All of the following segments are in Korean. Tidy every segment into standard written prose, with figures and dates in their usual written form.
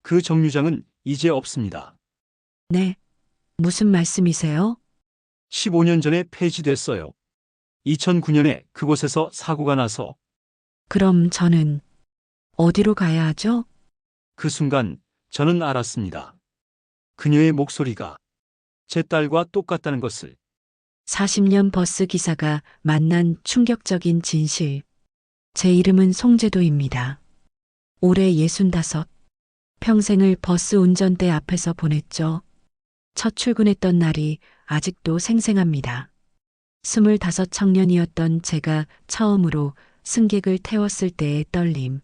그 정류장은 이제 없습니다. 네, 무슨 말씀이세요? 15년 전에 폐지됐어요. 2009년에 그곳에서 사고가 나서 그럼 저는 어디로 가야 하죠? 그 순간 저는 알았습니다. 그녀의 목소리가 제 딸과 똑같다는 것을. 40년 버스 기사가 만난 충격적인 진실. 제 이름은 송재도입니다. 올해 65. 평생을 버스 운전대 앞에서 보냈죠. 첫 출근했던 날이 아직도 생생합니다. 25 청년이었던 제가 처음으로 승객을 태웠을 때의 떨림.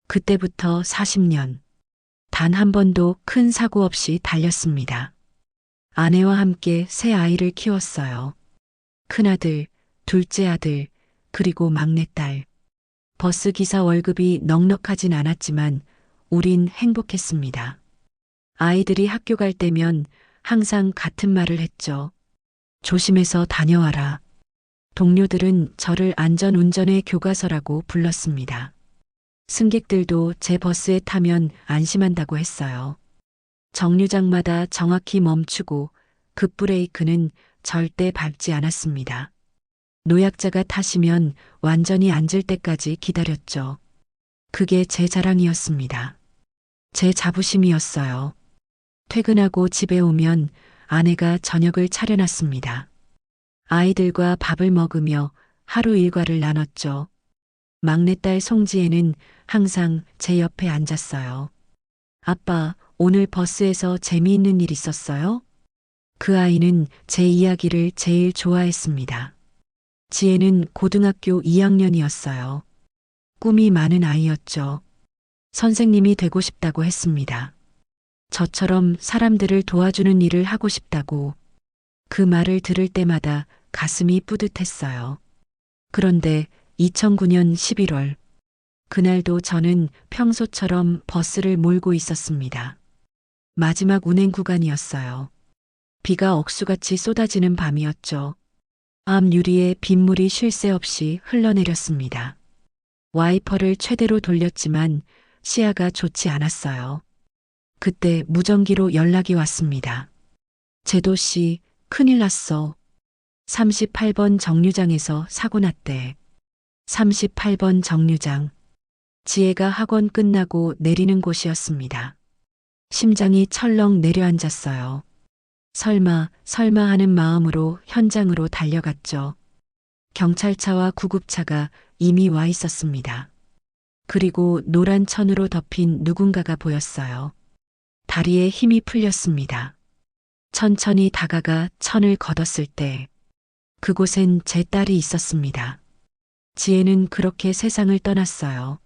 그때부터 40년. 단 한 번도 큰 사고 없이 달렸습니다. 아내와 함께 새 아이를 키웠어요. 큰아들, 둘째 아들, 그리고 막내딸. 버스 기사 월급이 넉넉하진 않았지만 우린 행복했습니다. 아이들이 학교 갈 때면 항상 같은 말을 했죠. 조심해서 다녀와라. 동료들은 저를 안전운전의 교과서라고 불렀습니다. 승객들도 제 버스에 타면 안심한다고 했어요. 정류장마다 정확히 멈추고 급브레이크는 절대 밟지 않았습니다. 노약자가 타시면 완전히 앉을 때까지 기다렸죠. 그게 제 자랑이었습니다. 제 자부심이었어요. 퇴근하고 집에 오면 아내가 저녁을 차려놨습니다. 아이들과 밥을 먹으며 하루 일과를 나눴죠. 막내딸 송지혜는 항상 제 옆에 앉았어요. 아빠, 오늘 버스에서 재미있는 일 있었어요? 그 아이는 제 이야기를 제일 좋아했습니다. 지혜는 고등학교 2학년이었어요. 꿈이 많은 아이였죠. 선생님이 되고 싶다고 했습니다. 저처럼 사람들을 도와주는 일을 하고 싶다고. 그 말을 들을 때마다 가슴이 뿌듯했어요. 그런데 2009년 11월, 그날도 저는 평소처럼 버스를 몰고 있었습니다. 마지막 운행 구간이었어요. 비가 억수같이 쏟아지는 밤이었죠. 앞 유리에 빗물이 쉴 새 없이 흘러내렸습니다. 와이퍼를 최대로 돌렸지만 시야가 좋지 않았어요. 그때 무전기로 연락이 왔습니다. 제도 씨, 큰일 났어. 38번 정류장에서 사고 났대. 38번 정류장. 지혜가 학원 끝나고 내리는 곳이었습니다. 심장이 철렁 내려앉았어요. 설마 하는 마음으로 현장으로 달려갔죠. 경찰차와 구급차가 이미 와 있었습니다. 그리고 노란 천으로 덮인 누군가가 보였어요. 다리에 힘이 풀렸습니다. 천천히 다가가 천을 걷었을 때 그곳엔 제 딸이 있었습니다. 지혜는 그렇게 세상을 떠났어요.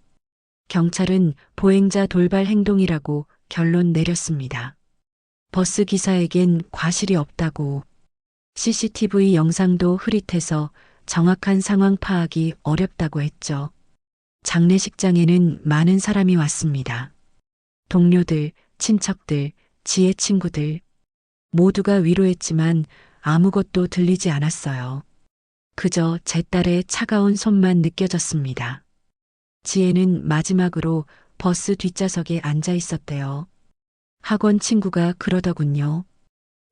경찰은 보행자 돌발 행동이라고 결론 내렸습니다. 버스 기사에겐 과실이 없다고. CCTV 영상도 흐릿해서 정확한 상황 파악이 어렵다고 했죠. 장례식장에는 많은 사람이 왔습니다. 동료들, 친척들, 지혜 친구들. 모두가 위로했지만 아무것도 들리지 않았어요. 그저 제 딸의 차가운 손만 느껴졌습니다. 지혜는 마지막으로 버스 뒷좌석에 앉아 있었대요. 학원 친구가 그러더군요.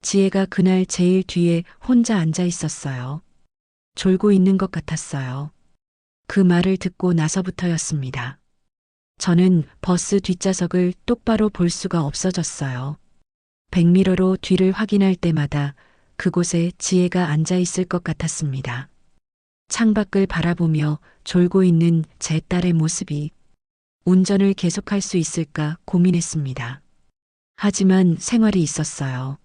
지혜가 그날 제일 뒤에 혼자 앉아 있었어요. 졸고 있는 것 같았어요. 그 말을 듣고 나서부터였습니다. 저는 버스 뒷좌석을 똑바로 볼 수가 없어졌어요. 백미러로 뒤를 확인할 때마다 그곳에 지혜가 앉아 있을 것 같았습니다. 창밖을 바라보며 졸고 있는 제 딸의 모습이. 운전을 계속할 수 있을까 고민했습니다. 하지만 생활이 있었어요.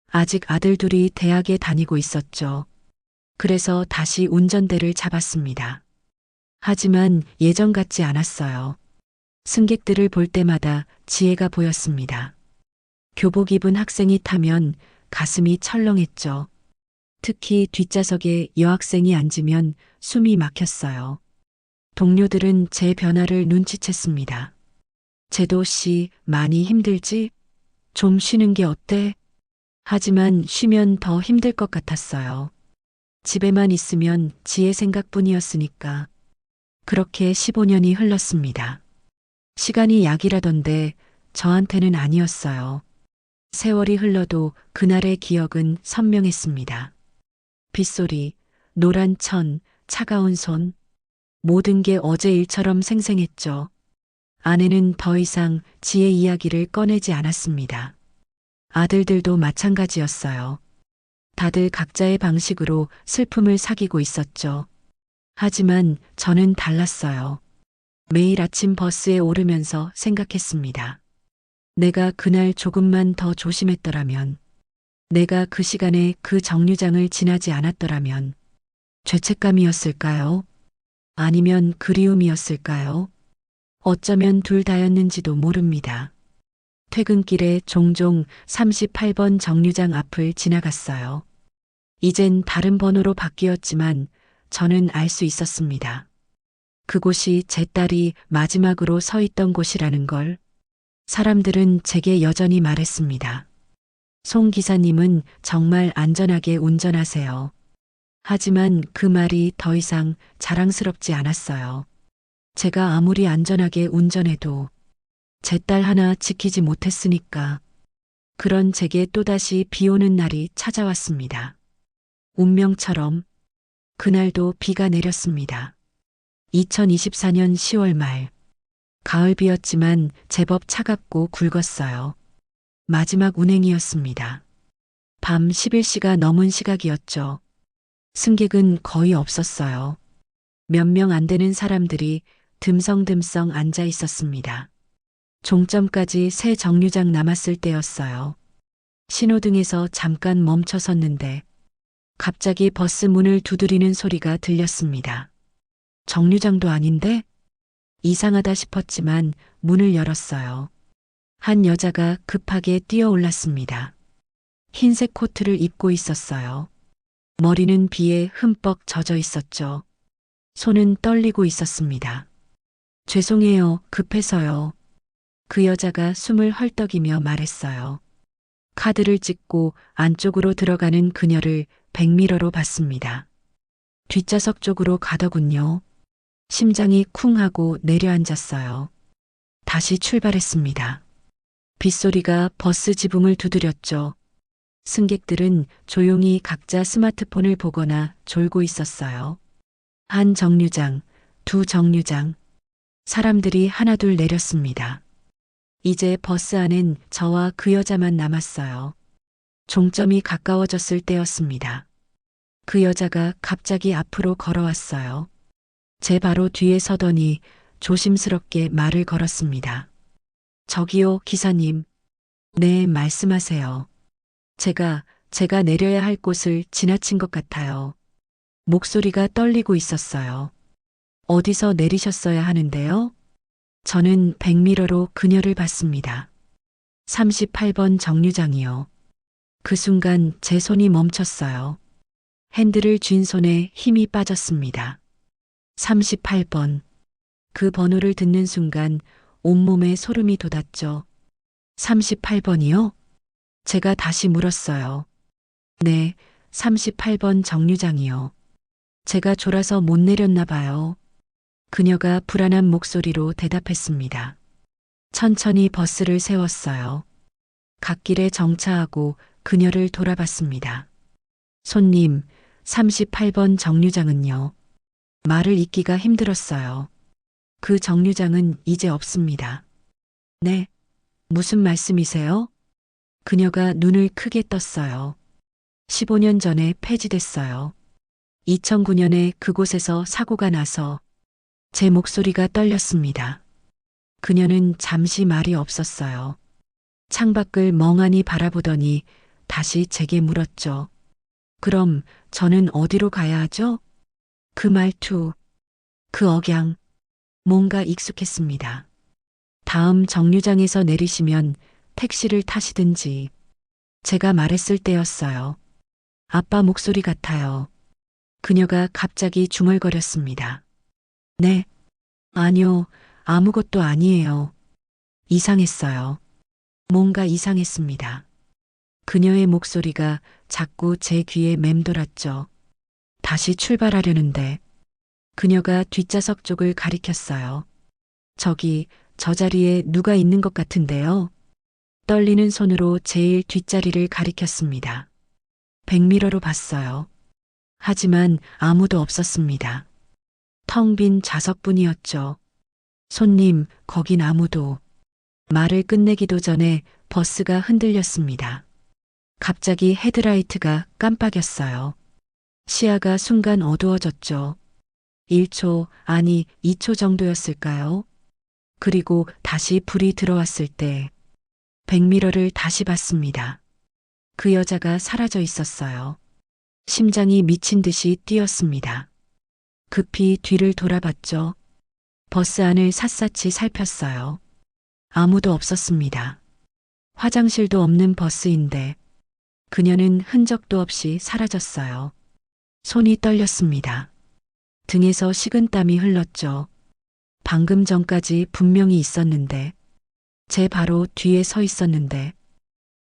아직 아들 둘이 대학에 다니고 있었죠. 그래서 다시 운전대를 잡았습니다. 하지만 예전 같지 않았어요. 승객들을 볼 때마다 지혜가 보였습니다. 교복 입은 학생이 타면 가슴이 철렁했죠. 특히 뒷좌석에 여학생이 앉으면 숨이 막혔어요. 동료들은 제 변화를 눈치챘습니다. 제도 씨, 많이 힘들지? 좀 쉬는 게 어때? 하지만 쉬면 더 힘들 것 같았어요. 집에만 있으면 지혜 생각뿐이었으니까. 그렇게 15년이 흘렀습니다. 시간이 약이라던데 저한테는 아니었어요. 세월이 흘러도 그날의 기억은 선명했습니다. 빗소리, 노란 천, 차가운 손, 모든 게 어제 일처럼 생생했죠. 아내는 더 이상 지의 이야기를 꺼내지 않았습니다. 아들들도 마찬가지였어요. 다들 각자의 방식으로 슬픔을 사귀고 있었죠. 하지만 저는 달랐어요. 매일 아침 버스에 오르면서 생각했습니다. 내가 그날 조금만 더 조심했더라면, 내가 그 시간에 그 정류장을 지나지 않았더라면, 죄책감이었을까요? 아니면 그리움이었을까요? 어쩌면 둘 다였는지도 모릅니다. 퇴근길에 종종 38번 정류장 앞을 지나갔어요. 이젠 다른 번호로 바뀌었지만 저는 알 수 있었습니다. 그곳이 제 딸이 마지막으로 서 있던 곳이라는 걸. 사람들은 제게 여전히 말했습니다. 송 기사님은 정말 안전하게 운전하세요. 하지만 그 말이 더 이상 자랑스럽지 않았어요. 제가 아무리 안전하게 운전해도 제 딸 하나 지키지 못했으니까. 그런 제게 또다시 비 오는 날이 찾아왔습니다. 운명처럼 그날도 비가 내렸습니다. 2024년 10월 말. 가을 비였지만 제법 차갑고 굵었어요. 마지막 운행이었습니다. 밤 11시가 넘은 시각이었죠. 승객은 거의 없었어요. 몇 명 안 되는 사람들이 듬성듬성 앉아 있었습니다. 종점까지 새 정류장 남았을 때였어요. 신호등에서 잠깐 멈춰 섰는데 갑자기 버스 문을 두드리는 소리가 들렸습니다. 정류장도 아닌데? 이상하다 싶었지만 문을 열었어요. 한 여자가 급하게 뛰어 올랐습니다. 흰색 코트를 입고 있었어요. 머리는 비에 흠뻑 젖어 있었죠. 손은 떨리고 있었습니다. 죄송해요, 급해서요. 그 여자가 숨을 헐떡이며 말했어요. 카드를 찍고 안쪽으로 들어가는 그녀를 백미러로 봤습니다. 뒷좌석 쪽으로 가더군요. 심장이 쿵 하고 내려앉았어요. 다시 출발했습니다. 빗소리가 버스 지붕을 두드렸죠. 승객들은 조용히 각자 스마트폰을 보거나 졸고 있었어요. 한 정류장, 두 정류장. 사람들이 하나둘 내렸습니다. 이제 버스 안엔 저와 그 여자만 남았어요. 종점이 가까워졌을 때였습니다. 그 여자가 갑자기 앞으로 걸어왔어요. 제 바로 뒤에 서더니 조심스럽게 말을 걸었습니다. 저기요, 기사님. 네, 말씀하세요. 제가 내려야 할 곳을 지나친 것 같아요. 목소리가 떨리고 있었어요. 어디서 내리셨어야 하는데요? 저는 백미러로 그녀를 봤습니다. 38번 정류장이요. 그 순간 제 손이 멈췄어요. 핸들을 쥔 손에 힘이 빠졌습니다. 38번. 그 번호를 듣는 순간 온몸에 소름이 돋았죠. 38번이요? 제가 다시 물었어요. 네, 38번 정류장이요. 제가 졸아서 못 내렸나 봐요. 그녀가 불안한 목소리로 대답했습니다. 천천히 버스를 세웠어요. 갓길에 정차하고 그녀를 돌아봤습니다. 손님, 38번 정류장은요. 말을 잇기가 힘들었어요. 그 정류장은 이제 없습니다. 네, 무슨 말씀이세요? 그녀가 눈을 크게 떴어요. 15년 전에 폐지됐어요. 2009년에 그곳에서 사고가 나서 제 목소리가 떨렸습니다. 그녀는 잠시 말이 없었어요. 창밖을 멍하니 바라보더니 다시 제게 물었죠. 그럼 저는 어디로 가야 하죠? 그 말투, 그 억양, 뭔가 익숙했습니다. 다음 정류장에서 내리시면 택시를 타시든지. 제가 말했을 때였어요. 아빠 목소리 같아요. 그녀가 갑자기 중얼거렸습니다. 네. 아니요, 아무것도 아니에요. 이상했어요. 뭔가 이상했습니다. 그녀의 목소리가 자꾸 제 귀에 맴돌았죠. 다시 출발하려는데 그녀가 뒷좌석 쪽을 가리켰어요. 저기 저 자리에 누가 있는 것 같은데요. 떨리는 손으로 제일 뒷자리를 가리켰습니다. 백미러로 봤어요. 하지만 아무도 없었습니다. 텅 빈 좌석뿐이었죠. 손님, 거긴 아무도. 말을 끝내기도 전에 버스가 흔들렸습니다. 갑자기 헤드라이트가 깜빡였어요. 시야가 순간 어두워졌죠. 1초, 아니 2초 정도였을까요? 그리고 다시 불이 들어왔을 때 백미러를 다시 봤습니다. 그 여자가 사라져 있었어요. 심장이 미친 듯이 뛰었습니다. 급히 뒤를 돌아봤죠. 버스 안을 샅샅이 살폈어요. 아무도 없었습니다. 화장실도 없는 버스인데 그녀는 흔적도 없이 사라졌어요. 손이 떨렸습니다. 등에서 식은땀이 흘렀죠. 방금 전까지 분명히 있었는데, 제 바로 뒤에 서 있었는데,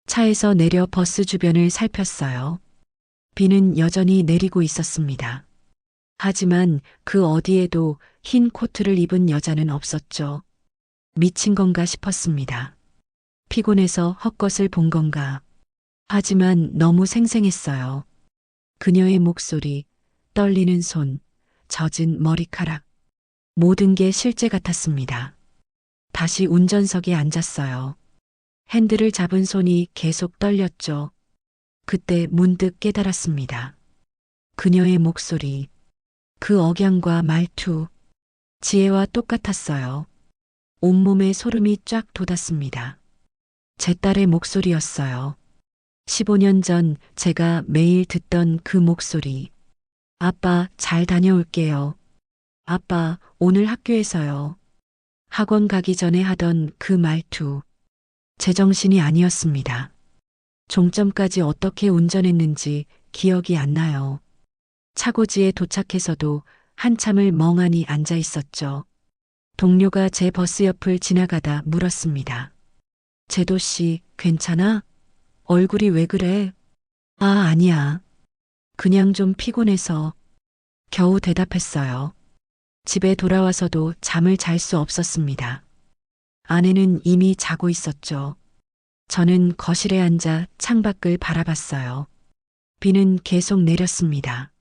차에서 내려 버스 주변을 살폈어요. 비는 여전히 내리고 있었습니다. 하지만 그 어디에도 흰 코트를 입은 여자는 없었죠. 미친 건가 싶었습니다. 피곤해서 헛것을 본 건가. 하지만 너무 생생했어요. 그녀의 목소리, 떨리는 손, 젖은 머리카락. 모든 게 실제 같았습니다. 다시 운전석에 앉았어요. 핸들을 잡은 손이 계속 떨렸죠. 그때 문득 깨달았습니다. 그녀의 목소리, 그 억양과 말투, 지혜와 똑같았어요. 온몸에 소름이 쫙 돋았습니다. 제 딸의 목소리였어요. 15년 전 제가 매일 듣던 그 목소리. 아빠, 잘 다녀올게요. 아빠, 오늘 학교에서요. 학원 가기 전에 하던 그 말투. 제정신이 아니었습니다. 종점까지 어떻게 운전했는지 기억이 안 나요. 차고지에 도착해서도 한참을 멍하니 앉아 있었죠. 동료가 제 버스 옆을 지나가다 물었습니다. 제도 씨, 괜찮아? 얼굴이 왜 그래? 아, 아니야. 그냥 좀 피곤해서. 겨우 대답했어요. 집에 돌아와서도 잠을 잘 수 없었습니다. 아내는 이미 자고 있었죠. 저는 거실에 앉아 창밖을 바라봤어요. 비는 계속 내렸습니다.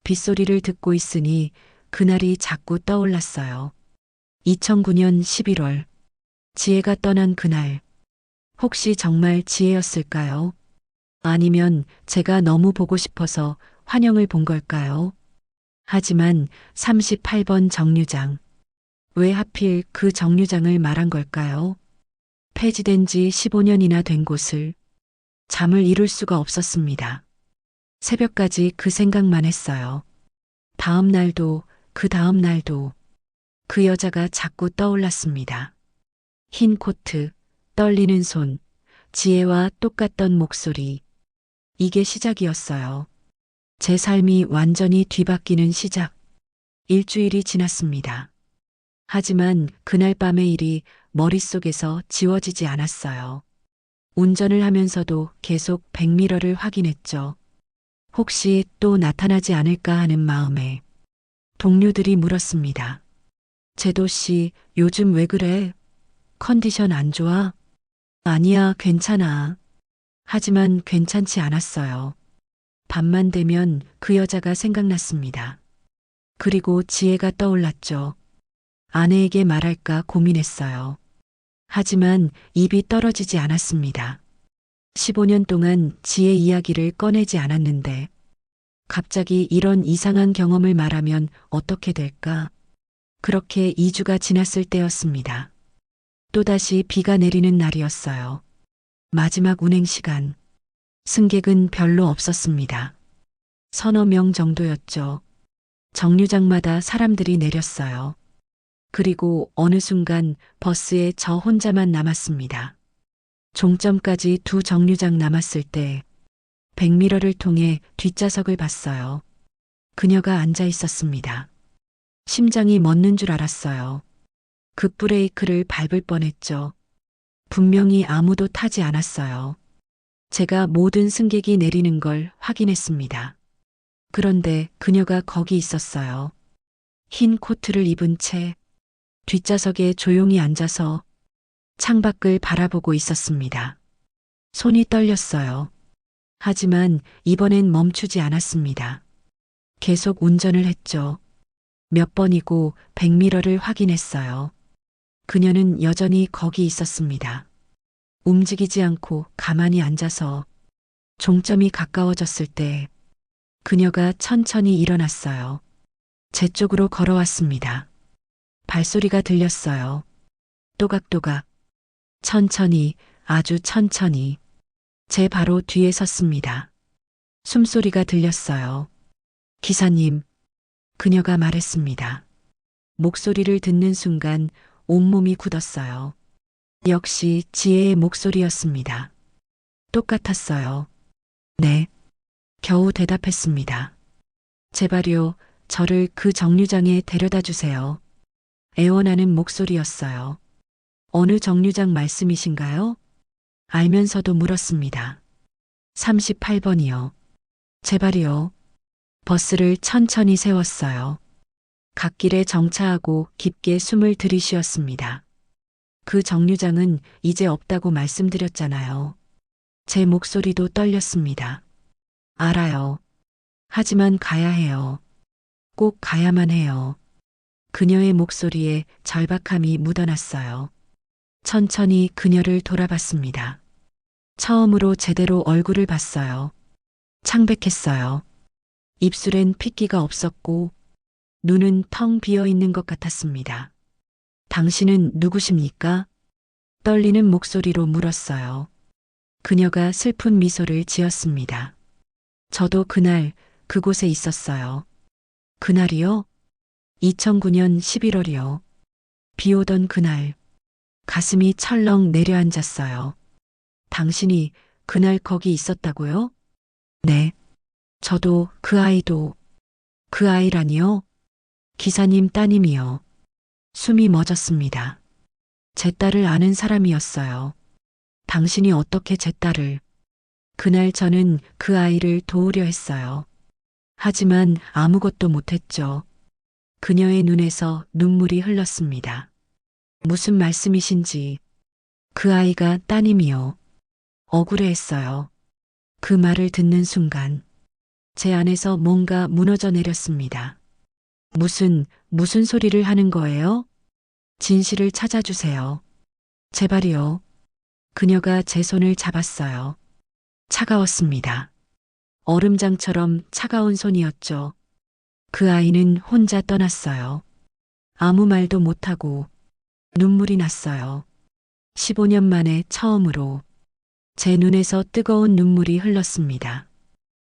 빗소리를 듣고 있으니 그날이 자꾸 떠올랐어요. 2009년 11월. 지혜가 떠난 그날. 혹시 정말 지혜였을까요? 아니면 제가 너무 보고 싶어서 환영을 본 걸까요? 하지만 38번 정류장. 왜 하필 그 정류장을 말한 걸까요? 폐지된 지 15년이나 된 곳을 잠을 이룰 수가 없었습니다. 새벽까지 그 생각만 했어요. 다음 날도 그 다음 날도 그 여자가 자꾸 떠올랐습니다. 흰 코트, 떨리는 손, 지혜와 똑같던 목소리. 이게 시작이었어요. 제 삶이 완전히 뒤바뀌는 시작. 일주일이 지났습니다. 하지만 그날 밤의 일이 머릿속에서 지워지지 않았어요. 운전을 하면서도 계속 백미러를 확인했죠. 혹시 또 나타나지 않을까 하는 마음에. 동료들이 물었습니다. 제도 씨, 요즘 왜 그래? 컨디션 안 좋아? 아니야, 괜찮아. 하지만 괜찮지 않았어요. 밤만 되면 그 여자가 생각났습니다. 그리고 지혜가 떠올랐죠. 아내에게 말할까 고민했어요. 하지만 입이 떨어지지 않았습니다. 15년 동안 지혜 이야기를 꺼내지 않았는데 갑자기 이런 이상한 경험을 말하면 어떻게 될까? 그렇게 2주가 지났을 때였습니다. 또다시 비가 내리는 날이었어요. 마지막 운행 시간. 승객은 별로 없었습니다. 서너 명 정도였죠. 정류장마다 사람들이 내렸어요. 그리고 어느 순간 버스에 저 혼자만 남았습니다. 종점까지 2 정류장 남았을 때 백미러를 통해 뒷좌석을 봤어요. 그녀가 앉아 있었습니다. 심장이 멎는 줄 알았어요. 급브레이크를 밟을 뻔했죠. 분명히 아무도 타지 않았어요. 제가 모든 승객이 내리는 걸 확인했습니다. 그런데 그녀가 거기 있었어요. 흰 코트를 입은 채 뒷좌석에 조용히 앉아서 창밖을 바라보고 있었습니다. 손이 떨렸어요. 하지만 이번엔 멈추지 않았습니다. 계속 운전을 했죠. 몇 번이고 백미러를 확인했어요. 그녀는 여전히 거기 있었습니다. 움직이지 않고 가만히 앉아서 종점이 가까워졌을 때 그녀가 천천히 일어났어요. 제 쪽으로 걸어왔습니다. 발소리가 들렸어요. 또각또각. 천천히, 아주 천천히. 제 바로 뒤에 섰습니다. 숨소리가 들렸어요. 기사님, 그녀가 말했습니다. 목소리를 듣는 순간 온몸이 굳었어요. 역시 지혜의 목소리였습니다. 똑같았어요. 네. 겨우 대답했습니다. 제발요, 저를 그 정류장에 데려다 주세요. 애원하는 목소리였어요. 어느 정류장 말씀이신가요? 알면서도 물었습니다. 38번이요. 제발이요. 버스를 천천히 세웠어요. 갓길에 정차하고 깊게 숨을 들이쉬었습니다. 그 정류장은 이제 없다고 말씀드렸잖아요. 제 목소리도 떨렸습니다. 알아요. 하지만 가야 해요. 꼭 가야만 해요. 그녀의 목소리에 절박함이 묻어났어요. 천천히 그녀를 돌아봤습니다. 처음으로 제대로 얼굴을 봤어요. 창백했어요. 입술엔 핏기가 없었고 눈은 텅 비어 있는 것 같았습니다. 당신은 누구십니까? 떨리는 목소리로 물었어요. 그녀가 슬픈 미소를 지었습니다. 저도 그날 그곳에 있었어요. 그날이요? 2009년 11월이요. 비 오던 그날 가슴이 철렁 내려앉았어요. 당신이 그날 거기 있었다고요? 네. 저도 그 아이도 그 아이라니요? 기사님 따님이요. 숨이 멎었습니다. 제 딸을 아는 사람이었어요. 당신이 어떻게 제 딸을... 그날 저는 그 아이를 도우려 했어요. 하지만 아무것도 못했죠. 그녀의 눈에서 눈물이 흘렀습니다. 무슨 말씀이신지. 그 아이가 따님이요. 억울해했어요. 그 말을 듣는 순간 제 안에서 뭔가 무너져 내렸습니다. 무슨 소리를 하는 거예요? 진실을 찾아주세요. 제발이요. 그녀가 제 손을 잡았어요. 차가웠습니다. 얼음장처럼 차가운 손이었죠. 그 아이는 혼자 떠났어요. 아무 말도 못하고 눈물이 났어요. 15년 만에 처음으로 제 눈에서 뜨거운 눈물이 흘렀습니다.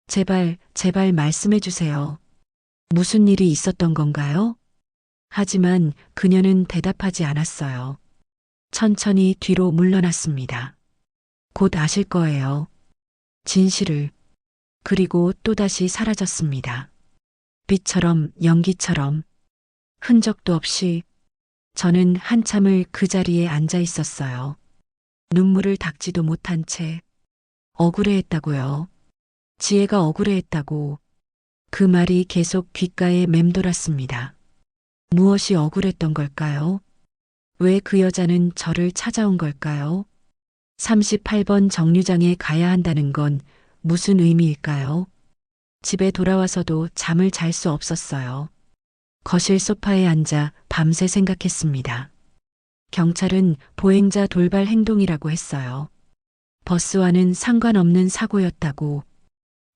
제발 말씀해 주세요. 무슨 일이 있었던 건가요? 하지만 그녀는 대답하지 않았어요. 천천히 뒤로 물러났습니다. 곧 아실 거예요. 진실을. 그리고 또다시 사라졌습니다. 빛처럼 연기처럼 흔적도 없이 저는 한참을 그 자리에 앉아 있었어요. 눈물을 닦지도 못한 채 억울해했다고요. 지혜가 억울해했다고. 그 말이 계속 귓가에 맴돌았습니다. 무엇이 억울했던 걸까요? 왜 그 여자는 저를 찾아온 걸까요? 38번 정류장에 가야 한다는 건 무슨 의미일까요? 집에 돌아와서도 잠을 잘 수 없었어요. 거실 소파에 앉아 밤새 생각했습니다. 경찰은 보행자 돌발 행동이라고 했어요. 버스와는 상관없는 사고였다고.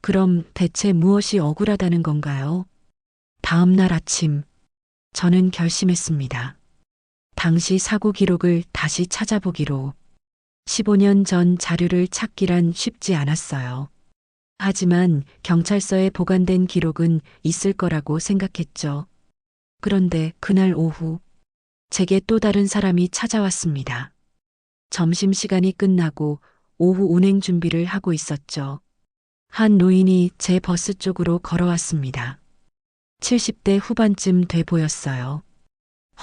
그럼 대체 무엇이 억울하다는 건가요? 다음 날 아침, 저는 결심했습니다. 당시 사고 기록을 다시 찾아보기로. 15년 전 자료를 찾기란 쉽지 않았어요. 하지만 경찰서에 보관된 기록은 있을 거라고 생각했죠. 그런데 그날 오후, 제게 또 다른 사람이 찾아왔습니다. 점심시간이 끝나고 오후 운행 준비를 하고 있었죠. 한 노인이 제 버스 쪽으로 걸어왔습니다. 70대 후반쯤 돼 보였어요.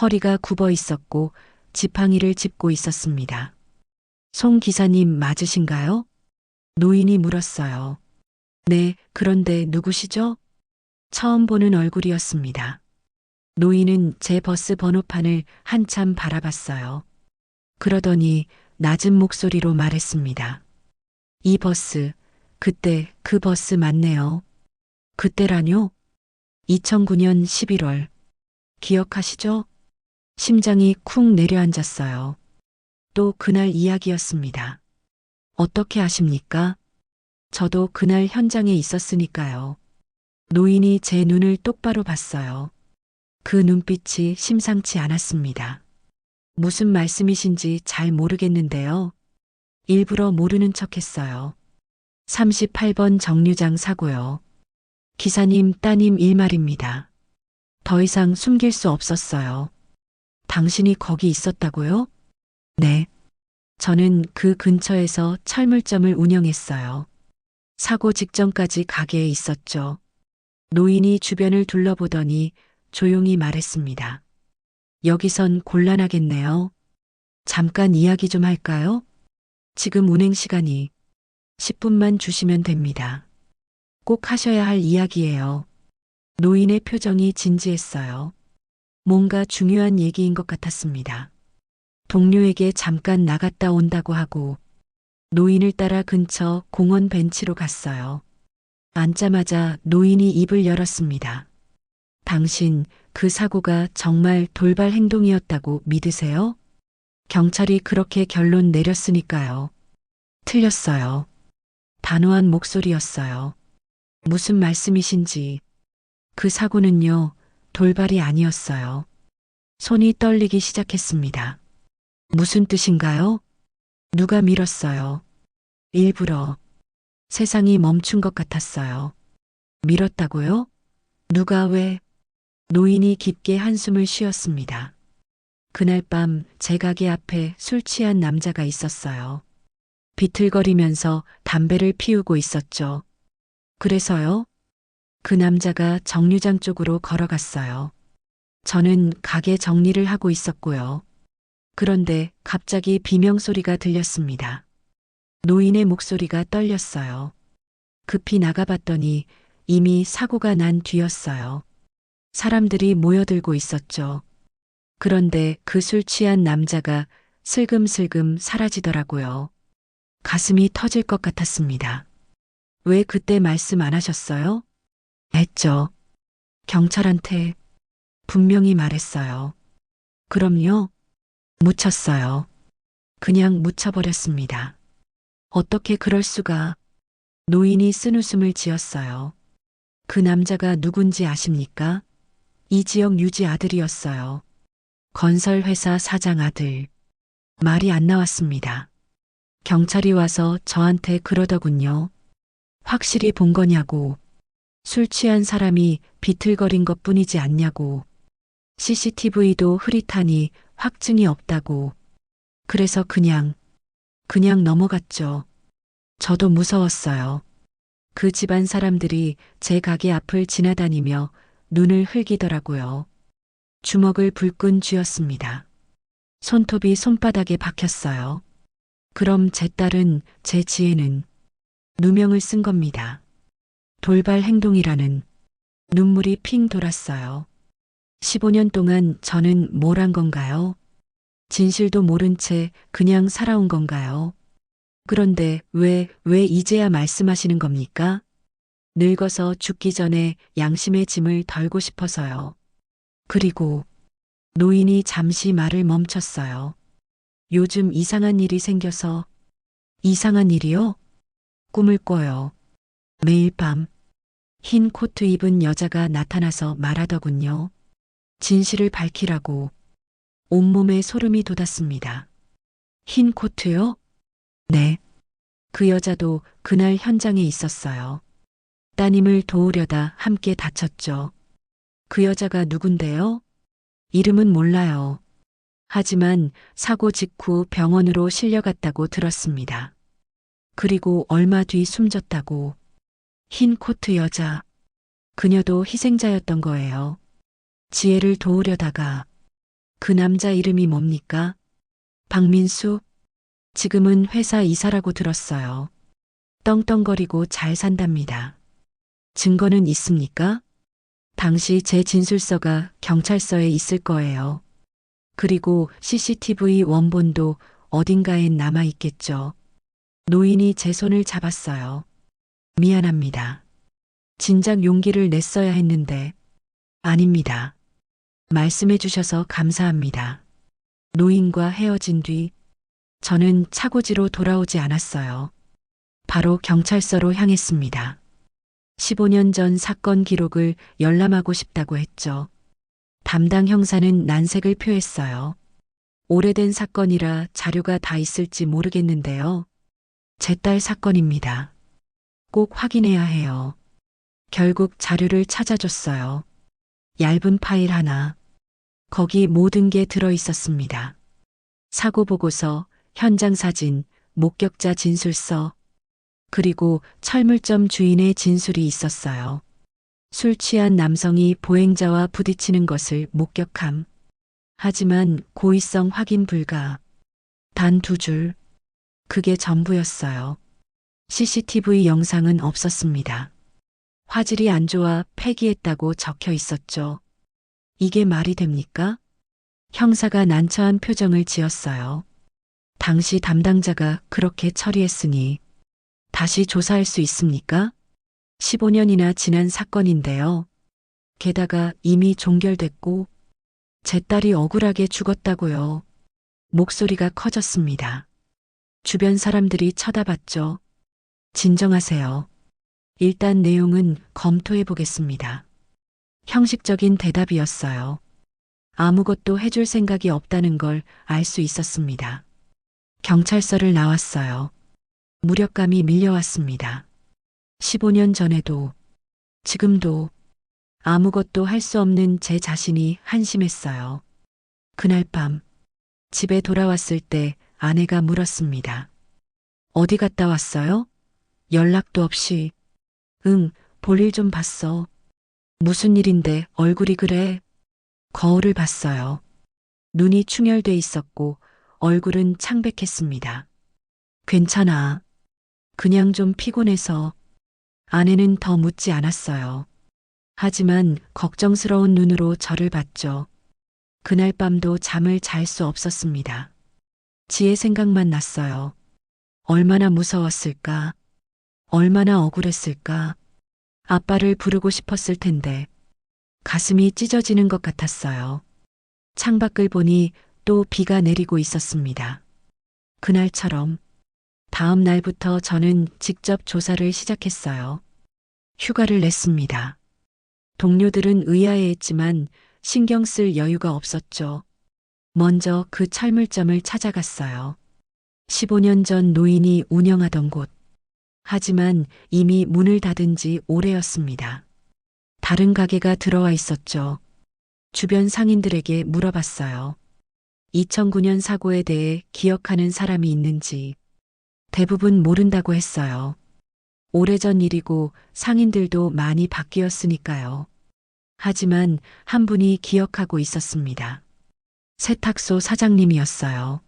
허리가 굽어 있었고 지팡이를 짚고 있었습니다. 송 기사님 맞으신가요? 노인이 물었어요. 네, 그런데 누구시죠? 처음 보는 얼굴이었습니다. 노인은 제 버스 번호판을 한참 바라봤어요. 그러더니 낮은 목소리로 말했습니다. 이 버스, 그때 그 버스 맞네요. 그때라뇨? 2009년 11월. 기억하시죠? 심장이 쿵 내려앉았어요. 또 그날 이야기였습니다. 어떻게 아십니까? 저도 그날 현장에 있었으니까요. 노인이 제 눈을 똑바로 봤어요. 그 눈빛이 심상치 않았습니다. 무슨 말씀이신지 잘 모르겠는데요. 일부러 모르는 척 했어요. 38번 정류장 사고요. 기사님 따님 일말입니다. 더 이상 숨길 수 없었어요. 당신이 거기 있었다고요? 네. 저는 그 근처에서 철물점을 운영했어요. 사고 직전까지 가게에 있었죠. 노인이 주변을 둘러보더니 조용히 말했습니다. 여기선 곤란하겠네요. 잠깐 이야기 좀 할까요? 지금 운행 시간이 10분만 주시면 됩니다. 꼭 하셔야 할 이야기예요. 노인의 표정이 진지했어요. 뭔가 중요한 얘기인 것 같았습니다. 동료에게 잠깐 나갔다 온다고 하고 노인을 따라 근처 공원 벤치로 갔어요. 앉자마자 노인이 입을 열었습니다. 당신 그 사고가 정말 돌발 행동이었다고 믿으세요? 경찰이 그렇게 결론 내렸으니까요. 틀렸어요. 단호한 목소리였어요. 무슨 말씀이신지. 그 사고는요, 돌발이 아니었어요. 손이 떨리기 시작했습니다. 무슨 뜻인가요? 누가 밀었어요. 일부러. 세상이 멈춘 것 같았어요. 밀었다고요? 누가 왜? 노인이 깊게 한숨을 쉬었습니다. 그날 밤 제 가게 앞에 술 취한 남자가 있었어요. 비틀거리면서 담배를 피우고 있었죠. 그래서요? 그 남자가 정류장 쪽으로 걸어갔어요. 저는 가게 정리를 하고 있었고요. 그런데 갑자기 비명소리가 들렸습니다. 노인의 목소리가 떨렸어요. 급히 나가봤더니 이미 사고가 난 뒤였어요. 사람들이 모여들고 있었죠. 그런데 그 술 취한 남자가 슬금슬금 사라지더라고요. 가슴이 터질 것 같았습니다. 왜 그때 말씀 안 하셨어요? 했죠. 경찰한테 분명히 말했어요. 그럼요. 묻혔어요. 그냥 묻혀버렸습니다. 어떻게 그럴 수가. 노인이 쓴웃음을 지었어요. 그 남자가 누군지 아십니까? 이 지역 유지 아들이었어요. 건설회사 사장 아들. 말이 안 나왔습니다. 경찰이 와서 저한테 그러더군요. 확실히 본 거냐고. 술 취한 사람이 비틀거린 것 뿐이지 않냐고. CCTV도 흐릿하니 확증이 없다고. 그래서 그냥 넘어갔죠. 저도 무서웠어요. 그 집안 사람들이 제 가게 앞을 지나다니며 눈을 흘기더라고요. 주먹을 불끈 쥐었습니다. 손톱이 손바닥에 박혔어요. 그럼 제 딸은, 제 지혜는 누명을 쓴 겁니다. 돌발 행동이라는. 눈물이 핑 돌았어요. 15년 동안 저는 뭘 한 건가요? 진실도 모른 채 그냥 살아온 건가요? 그런데 왜 이제야 말씀하시는 겁니까? 늙어서 죽기 전에 양심의 짐을 덜고 싶어서요. 그리고 노인이 잠시 말을 멈췄어요. 요즘 이상한 일이 생겨서. 이상한 일이요? 꿈을 꿔요. 매일 밤 흰 코트 입은 여자가 나타나서 말하더군요. 진실을 밝히라고. 온몸에 소름이 돋았습니다. 흰 코트요? 네. 그 여자도 그날 현장에 있었어요. 따님을 도우려다 함께 다쳤죠. 그 여자가 누군데요? 이름은 몰라요. 하지만 사고 직후 병원으로 실려갔다고 들었습니다. 그리고 얼마 뒤 숨졌다고. 흰 코트 여자. 그녀도 희생자였던 거예요. 지혜를 도우려다가. 그 남자 이름이 뭡니까? 박민수? 지금은 회사 이사라고 들었어요. 떵떵거리고 잘 산답니다. 증거는 있습니까? 당시 제 진술서가 경찰서에 있을 거예요. 그리고 CCTV 원본도 어딘가엔 남아 있겠죠. 노인이 제 손을 잡았어요. 미안합니다. 진작 용기를 냈어야 했는데. 아닙니다. 말씀해 주셔서 감사합니다. 노인과 헤어진 뒤 저는 차고지로 돌아오지 않았어요. 바로 경찰서로 향했습니다. 15년 전 사건 기록을 열람하고 싶다고 했죠. 담당 형사는 난색을 표했어요. 오래된 사건이라 자료가 다 있을지 모르겠는데요. 제 딸 사건입니다. 꼭 확인해야 해요. 결국 자료를 찾아줬어요. 얇은 파일 하나. 거기 모든 게 들어 있었습니다. 사고 보고서, 현장 사진, 목격자 진술서, 그리고 철물점 주인의 진술이 있었어요. 술 취한 남성이 보행자와 부딪히는 것을 목격함. 하지만 고의성 확인 불가. 단 2줄. 그게 전부였어요. CCTV 영상은 없었습니다. 화질이 안 좋아 폐기했다고 적혀 있었죠. 이게 말이 됩니까? 형사가 난처한 표정을 지었어요. 당시 담당자가 그렇게 처리했으니 다시 조사할 수 있습니까? 15년이나 지난 사건인데요. 게다가 이미 종결됐고 제 딸이 억울하게 죽었다고요. 목소리가 커졌습니다. 주변 사람들이 쳐다봤죠. 진정하세요. 일단 내용은 검토해 보겠습니다. 형식적인 대답이었어요. 아무것도 해줄 생각이 없다는 걸 알 수 있었습니다. 경찰서를 나왔어요. 무력감이 밀려왔습니다. 15년 전에도, 지금도 아무것도 할 수 없는 제 자신이 한심했어요. 그날 밤, 집에 돌아왔을 때 아내가 물었습니다. 어디 갔다 왔어요? 연락도 없이. 응, 볼일 좀 봤어. 무슨 일인데 얼굴이 그래? 거울을 봤어요. 눈이 충혈돼 있었고 얼굴은 창백했습니다. 괜찮아. 그냥 좀 피곤해서. 아내는 더 묻지 않았어요. 하지만 걱정스러운 눈으로 저를 봤죠. 그날 밤도 잠을 잘 수 없었습니다. 지혜 생각만 났어요. 얼마나 무서웠을까? 얼마나 억울했을까? 아빠를 부르고 싶었을 텐데 가슴이 찢어지는 것 같았어요. 창밖을 보니 또 비가 내리고 있었습니다. 그날처럼 다음 날부터 저는 직접 조사를 시작했어요. 휴가를 냈습니다. 동료들은 의아해했지만 신경 쓸 여유가 없었죠. 먼저 그 철물점을 찾아갔어요. 15년 전 노인이 운영하던 곳. 하지만 이미 문을 닫은 지 오래였습니다. 다른 가게가 들어와 있었죠. 주변 상인들에게 물어봤어요. 2009년 사고에 대해 기억하는 사람이 있는지. 대부분 모른다고 했어요. 오래전 일이고 상인들도 많이 바뀌었으니까요. 하지만 한 분이 기억하고 있었습니다. 세탁소 사장님이었어요.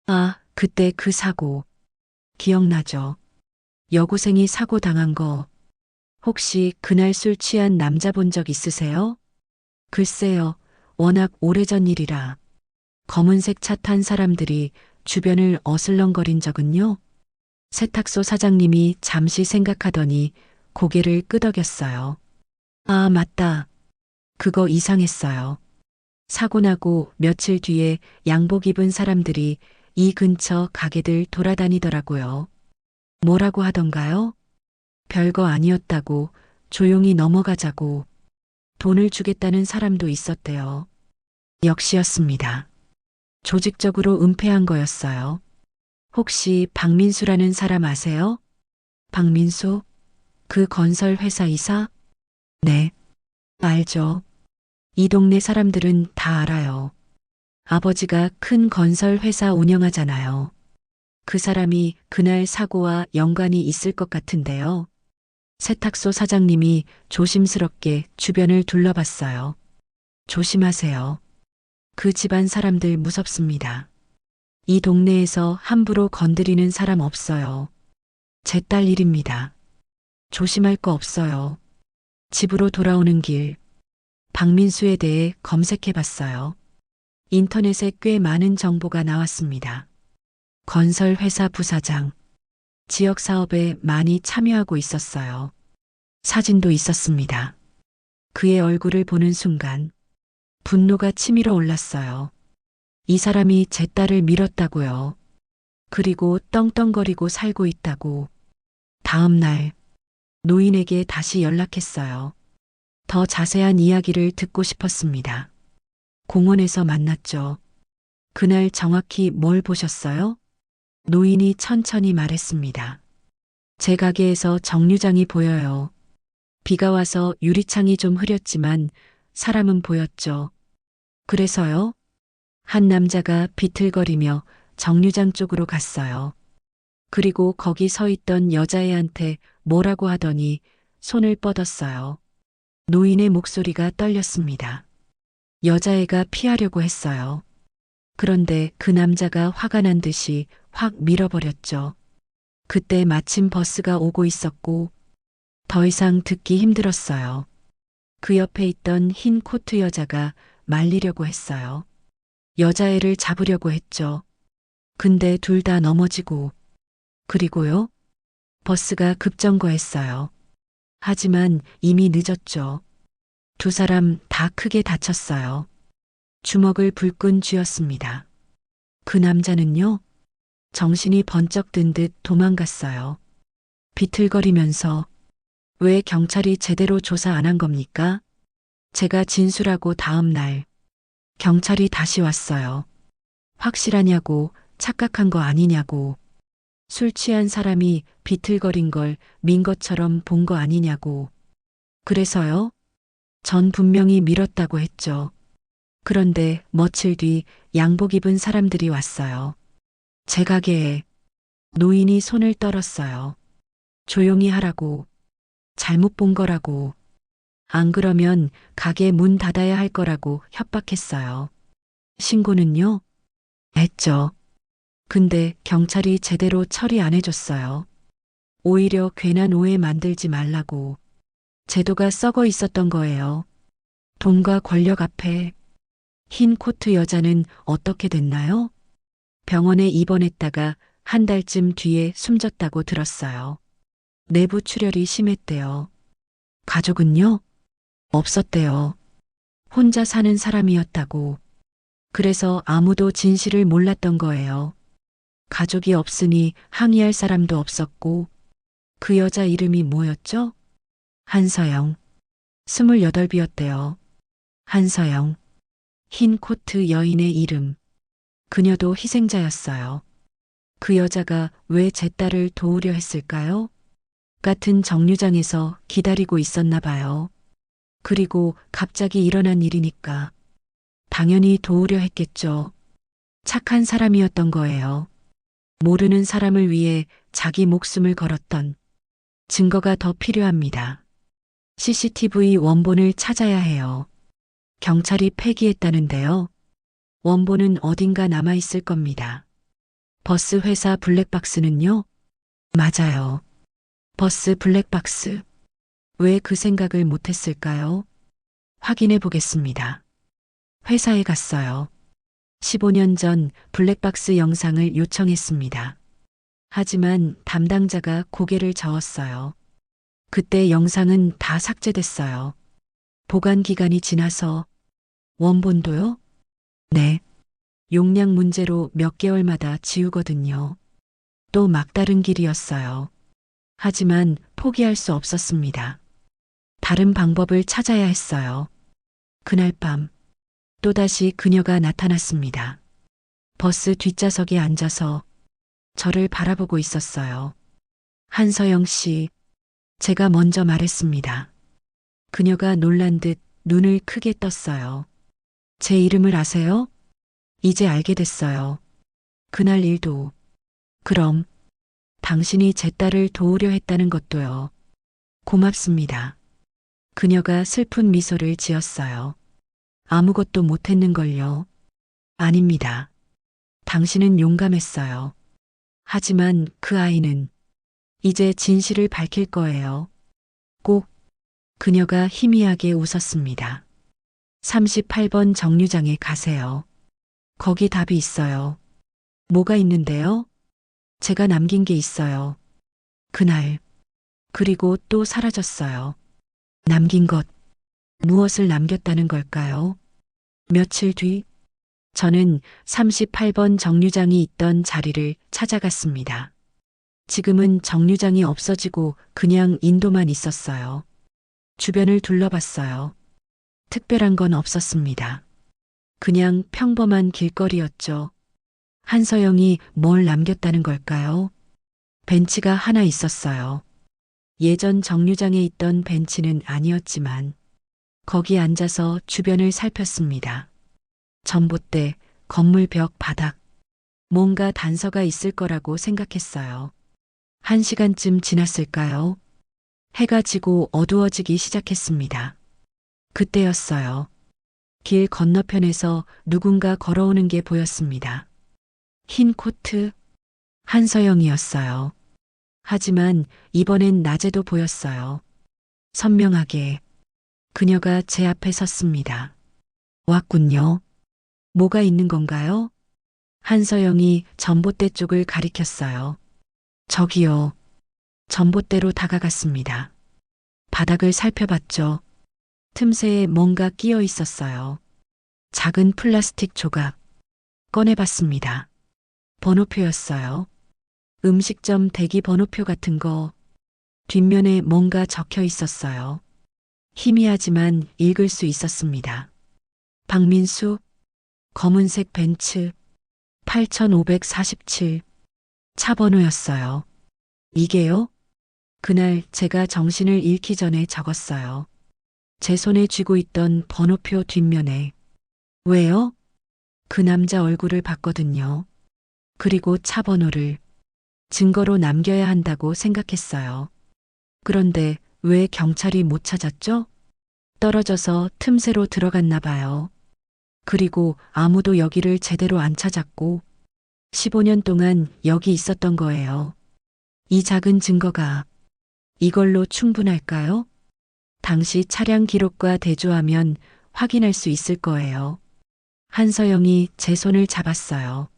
아, 그때 그 사고. 기억나죠? 여고생이 사고 당한 거. 혹시 그날 술 취한 남자 본 적 있으세요? 글쎄요, 워낙 오래전 일이라. 검은색 차 탄 사람들이 주변을 어슬렁거린 적은요? 세탁소 사장님이 잠시 생각하더니 고개를 끄덕였어요. 아, 맞다. 그거 이상했어요. 사고 나고 며칠 뒤에 양복 입은 사람들이 이 근처 가게들 돌아다니더라고요. 뭐라고 하던가요? 별거 아니었다고, 조용히 넘어가자고, 돈을 주겠다는 사람도 있었대요. 역시였습니다. 조직적으로 은폐한 거였어요. 혹시 박민수라는 사람 아세요? 박민수? 그 건설 회사 이사? 네, 알죠. 이 동네 사람들은 다 알아요. 아버지가 큰 건설 회사 운영하잖아요. 그 사람이 그날 사고와 연관이 있을 것 같은데요. 세탁소 사장님이 조심스럽게 주변을 둘러봤어요. 조심하세요. 그 집안 사람들 무섭습니다. 이 동네에서 함부로 건드리는 사람 없어요. 제 딸 일입니다. 조심할 거 없어요. 집으로 돌아오는 길 박민수에 대해 검색해 봤어요. 인터넷에 꽤 많은 정보가 나왔습니다. 건설회사 부사장, 지역 사업에 많이 참여하고 있었어요. 사진도 있었습니다. 그의 얼굴을 보는 순간 분노가 치밀어 올랐어요. 이 사람이 제 딸을 밀었다고요. 그리고 떵떵거리고 살고 있다고. 다음 날 노인에게 다시 연락했어요. 더 자세한 이야기를 듣고 싶었습니다. 공원에서 만났죠. 그날 정확히 뭘 보셨어요? 노인이 천천히 말했습니다. 제 가게에서 정류장이 보여요. 비가 와서 유리창이 좀 흐렸지만 사람은 보였죠. 그래서요? 한 남자가 비틀거리며 정류장 쪽으로 갔어요. 그리고 거기 서 있던 여자애한테 뭐라고 하더니 손을 뻗었어요. 노인의 목소리가 떨렸습니다. 여자애가 피하려고 했어요. 그런데 그 남자가 화가 난 듯이 확 밀어버렸죠. 그때 마침 버스가 오고 있었고 더 이상 듣기 힘들었어요. 그 옆에 있던 흰 코트 여자가 말리려고 했어요. 여자애를 잡으려고 했죠. 근데 둘 다 넘어지고 그리고요? 버스가 급정거했어요. 하지만 이미 늦었죠. 두 사람 다 크게 다쳤어요. 주먹을 불끈 쥐었습니다. 그 남자는요? 정신이 번쩍 든 듯 도망갔어요. 비틀거리면서 왜 경찰이 제대로 조사 안 한 겁니까? 제가 진술하고 다음 날 경찰이 다시 왔어요. 확실하냐고, 착각한 거 아니냐고, 술 취한 사람이 비틀거린 걸 민 것처럼 본 거 아니냐고. 그래서요? 전 분명히 밀었다고 했죠. 그런데 며칠 뒤 양복 입은 사람들이 왔어요. 제 가게에 노인이 손을 떨었어요. 조용히 하라고. 잘못 본 거라고. 안 그러면 가게 문 닫아야 할 거라고 협박했어요. 신고는요? 했죠. 근데 경찰이 제대로 처리 안 해줬어요. 오히려 괜한 오해 만들지 말라고. 제도가 썩어 있었던 거예요. 돈과 권력 앞에. 흰 코트 여자는 어떻게 됐나요? 병원에 입원했다가 한 달쯤 뒤에 숨졌다고 들었어요. 내부 출혈이 심했대요. 가족은요? 없었대요. 혼자 사는 사람이었다고. 그래서 아무도 진실을 몰랐던 거예요. 가족이 없으니 항의할 사람도 없었고, 그 여자 이름이 뭐였죠? 한서영. 28이었대요. 한서영. 흰 코트 여인의 이름. 그녀도 희생자였어요. 그 여자가 왜 제 딸을 도우려 했을까요? 같은 정류장에서 기다리고 있었나 봐요. 그리고 갑자기 일어난 일이니까. 당연히 도우려 했겠죠. 착한 사람이었던 거예요. 모르는 사람을 위해 자기 목숨을 걸었던 증거가 더 필요합니다. CCTV 원본을 찾아야 해요. 경찰이 폐기했다는데요. 원본은 어딘가 남아있을 겁니다. 버스 회사 블랙박스는요? 맞아요. 버스 블랙박스. 왜 그 생각을 못했을까요? 확인해 보겠습니다. 회사에 갔어요. 15년 전 블랙박스 영상을 요청했습니다. 하지만 담당자가 고개를 저었어요. 그때 영상은 다 삭제됐어요. 보관 기간이 지나서. 원본도요? 네. 용량 문제로 몇 개월마다 지우거든요. 또 막다른 길이었어요. 하지만 포기할 수 없었습니다. 다른 방법을 찾아야 했어요. 그날 밤 또다시 그녀가 나타났습니다. 버스 뒷좌석에 앉아서 저를 바라보고 있었어요. 한서영 씨, 제가 먼저 말했습니다. 그녀가 놀란 듯 눈을 크게 떴어요. 제 이름을 아세요? 이제 알게 됐어요. 그날 일도. 그럼 당신이 제 딸을 도우려 했다는 것도요. 고맙습니다. 그녀가 슬픈 미소를 지었어요. 아무것도 못했는걸요. 아닙니다. 당신은 용감했어요. 하지만 그 아이는 이제 진실을 밝힐 거예요. 꼭. 그녀가 희미하게 웃었습니다. 38번 정류장에 가세요. 거기 답이 있어요. 뭐가 있는데요? 제가 남긴 게 있어요. 그날, 그리고 또 사라졌어요. 남긴 것, 무엇을 남겼다는 걸까요? 며칠 뒤, 저는 38번 정류장이 있던 자리를 찾아갔습니다. 지금은 정류장이 없어지고 그냥 인도만 있었어요. 주변을 둘러봤어요. 특별한 건 없었습니다. 그냥 평범한 길거리였죠. 한서영이 뭘 남겼다는 걸까요? 벤치가 하나 있었어요. 예전 정류장에 있던 벤치는 아니었지만 거기 앉아서 주변을 살폈습니다. 전봇대, 건물 벽, 바닥. 뭔가 단서가 있을 거라고 생각했어요. 1시간쯤 지났을까요? 해가 지고 어두워지기 시작했습니다. 그때였어요. 길 건너편에서 누군가 걸어오는 게 보였습니다. 흰 코트, 한서영이었어요. 하지만 이번엔 낮에도 보였어요. 선명하게 그녀가 제 앞에 섰습니다. 왔군요. 뭐가 있는 건가요? 한서영이 전봇대 쪽을 가리켰어요. 저기요. 전봇대로 다가갔습니다. 바닥을 살펴봤죠. 틈새에 뭔가 끼어 있었어요. 작은 플라스틱 조각. 꺼내봤습니다. 번호표였어요. 음식점 대기 번호표 같은 거. 뒷면에 뭔가 적혀 있었어요. 희미하지만 읽을 수 있었습니다. 박민수, 검은색 벤츠, 8547. 차 번호였어요. 이게요? 그날 제가 정신을 잃기 전에 적었어요. 제 손에 쥐고 있던 번호표 뒷면에. 왜요? 그 남자 얼굴을 봤거든요. 그리고 차 번호를 증거로 남겨야 한다고 생각했어요. 그런데 왜 경찰이 못 찾았죠? 떨어져서 틈새로 들어갔나 봐요. 그리고 아무도 여기를 제대로 안 찾았고 15년 동안 여기 있었던 거예요. 이 작은 증거가 이걸로 충분할까요? 당시 차량 기록과 대조하면 확인할 수 있을 거예요. 한서영이 제 손을 잡았어요.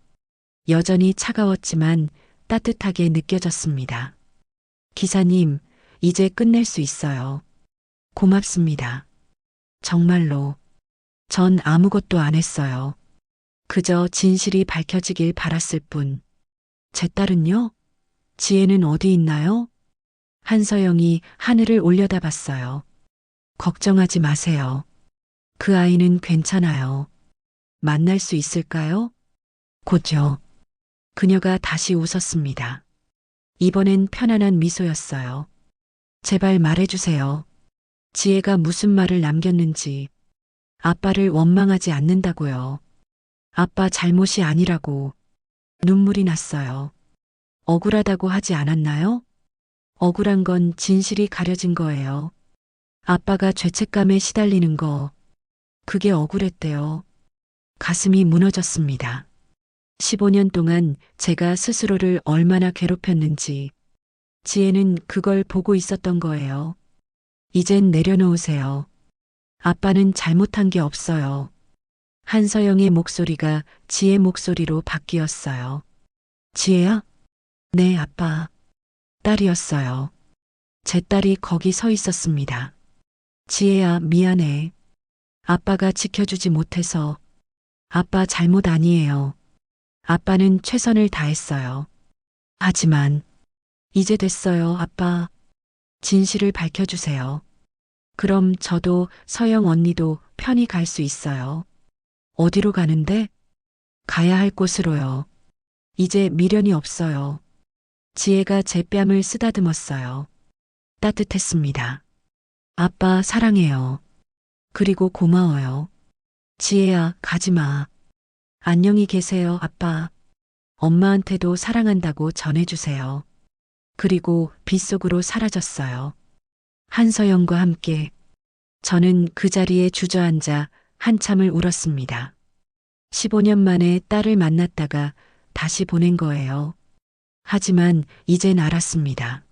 여전히 차가웠지만 따뜻하게 느껴졌습니다. 기사님, 이제 끝낼 수 있어요. 고맙습니다. 정말로. 전 아무것도 안 했어요. 그저 진실이 밝혀지길 바랐을 뿐. 제 딸은요? 지혜는 어디 있나요? 한서영이 하늘을 올려다봤어요. 걱정하지 마세요. 그 아이는 괜찮아요. 만날 수 있을까요? 곧요. 그녀가 다시 웃었습니다. 이번엔 편안한 미소였어요. 제발 말해주세요. 지혜가 무슨 말을 남겼는지. 아빠를 원망하지 않는다고요. 아빠 잘못이 아니라고. 눈물이 났어요. 억울하다고 하지 않았나요? 억울한 건 진실이 가려진 거예요. 아빠가 죄책감에 시달리는 거. 그게 억울했대요. 가슴이 무너졌습니다. 15년 동안 제가 스스로를 얼마나 괴롭혔는지 지혜는 그걸 보고 있었던 거예요. 이젠 내려놓으세요. 아빠는 잘못한 게 없어요. 한서영의 목소리가 지혜 목소리로 바뀌었어요. 지혜야? 네, 아빠. 딸이었어요. 제 딸이 거기 서 있었습니다. 지혜야, 미안해. 아빠가 지켜주지 못해서. 아빠 잘못 아니에요. 아빠는 최선을 다했어요. 하지만, 이제 됐어요, 아빠. 진실을 밝혀주세요. 그럼 저도 서영 언니도 편히 갈 수 있어요. 어디로 가는데? 가야 할 곳으로요. 이제 미련이 없어요. 지혜가 제 뺨을 쓰다듬었어요. 따뜻했습니다. 아빠 사랑해요. 그리고 고마워요. 지혜야, 가지 마. 안녕히 계세요, 아빠. 엄마한테도 사랑한다고 전해주세요. 그리고 빗속으로 사라졌어요. 한서영과 함께 저는 그 자리에 주저앉아 한참을 울었습니다. 15년 만에 딸을 만났다가 다시 보낸 거예요. 하지만 이젠 알았습니다.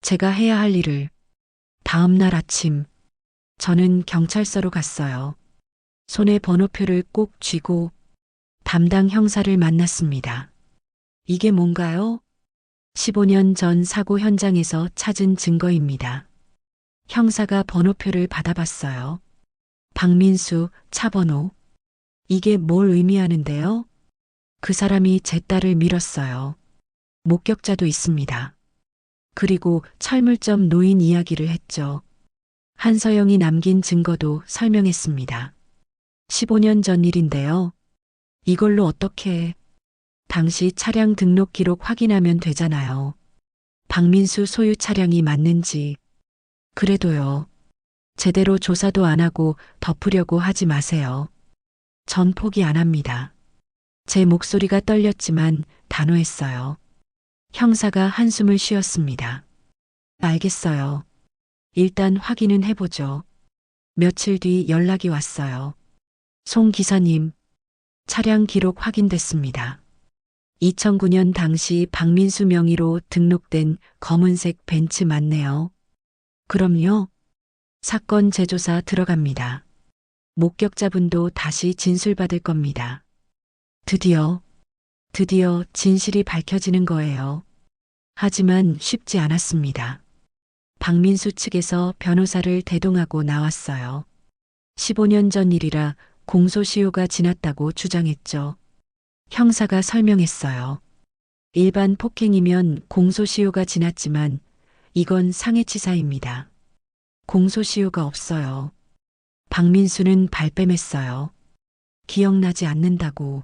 제가 해야 할 일을. 다음 날 아침, 저는 경찰서로 갔어요. 손에 번호표를 꼭 쥐고 담당 형사를 만났습니다. 이게 뭔가요? 15년 전 사고 현장에서 찾은 증거입니다. 형사가 번호표를 받아봤어요. 박민수 차 번호. 이게 뭘 의미하는데요? 그 사람이 제 딸을 밀었어요. 목격자도 있습니다. 그리고 철물점 노인 이야기를 했죠. 한서영이 남긴 증거도 설명했습니다. 15년 전 일인데요. 이걸로 어떻게 당시 차량 등록 기록 확인하면 되잖아요. 박민수 소유 차량이 맞는지. 그래도요. 제대로 조사도 안 하고 덮으려고 하지 마세요. 전 포기 안 합니다. 제 목소리가 떨렸지만 단호했어요. 형사가 한숨을 쉬었습니다. 알겠어요. 일단 확인은 해보죠. 며칠 뒤 연락이 왔어요. 송 기사님, 차량 기록 확인됐습니다. 2009년 당시 박민수 명의로 등록된 검은색 벤츠 맞네요. 그럼요. 사건 재조사 들어갑니다. 목격자분도 다시 진술받을 겁니다. 드디어 진실이 밝혀지는 거예요. 하지만 쉽지 않았습니다. 박민수 측에서 변호사를 대동하고 나왔어요. 15년 전 일이라 공소시효가 지났다고 주장했죠. 형사가 설명했어요. 일반 폭행이면 공소시효가 지났지만 이건 상해치사입니다. 공소시효가 없어요. 박민수는 발뺌했어요. 기억나지 않는다고.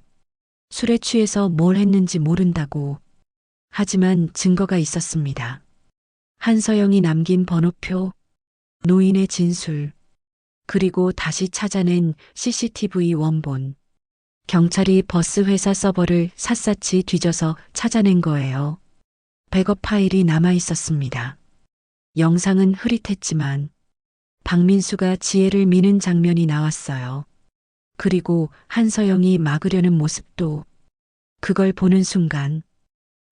술에 취해서 뭘 했는지 모른다고. 하지만 증거가 있었습니다. 한서영이 남긴 번호표, 노인의 진술, 그리고 다시 찾아낸 CCTV 원본. 경찰이 버스 회사 서버를 샅샅이 뒤져서 찾아낸 거예요. 백업 파일이 남아 있었습니다. 영상은 흐릿했지만 박민수가 지혜를 미는 장면이 나왔어요. 그리고 한서영이 막으려는 모습도. 그걸 보는 순간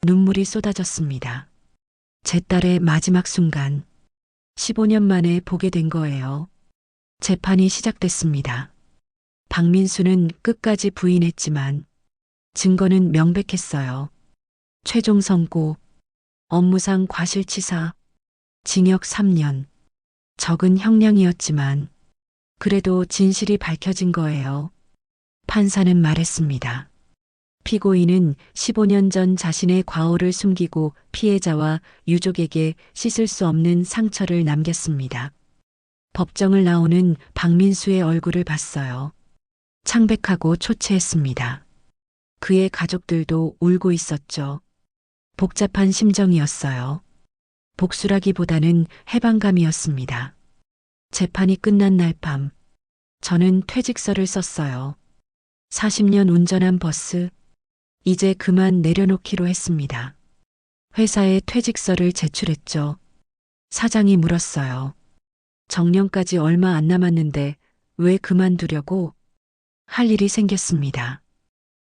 눈물이 쏟아졌습니다. 제 딸의 마지막 순간. 15년 만에 보게 된 거예요. 재판이 시작됐습니다. 박민수는 끝까지 부인했지만 증거는 명백했어요. 최종 선고, 업무상 과실치사, 징역 3년. 적은 형량이었지만 그래도 진실이 밝혀진 거예요. 판사는 말했습니다. 피고인은 15년 전 자신의 과오를 숨기고 피해자와 유족에게 씻을 수 없는 상처를 남겼습니다. 법정을 나오는 박민수의 얼굴을 봤어요. 창백하고 초췌했습니다. 그의 가족들도 울고 있었죠. 복잡한 심정이었어요. 복수라기보다는 해방감이었습니다. 재판이 끝난 날 밤, 저는 퇴직서를 썼어요. 40년 운전한 버스, 이제 그만 내려놓기로 했습니다. 회사에 퇴직서를 제출했죠. 사장이 물었어요. 정년까지 얼마 안 남았는데 왜 그만두려고? 할 일이 생겼습니다.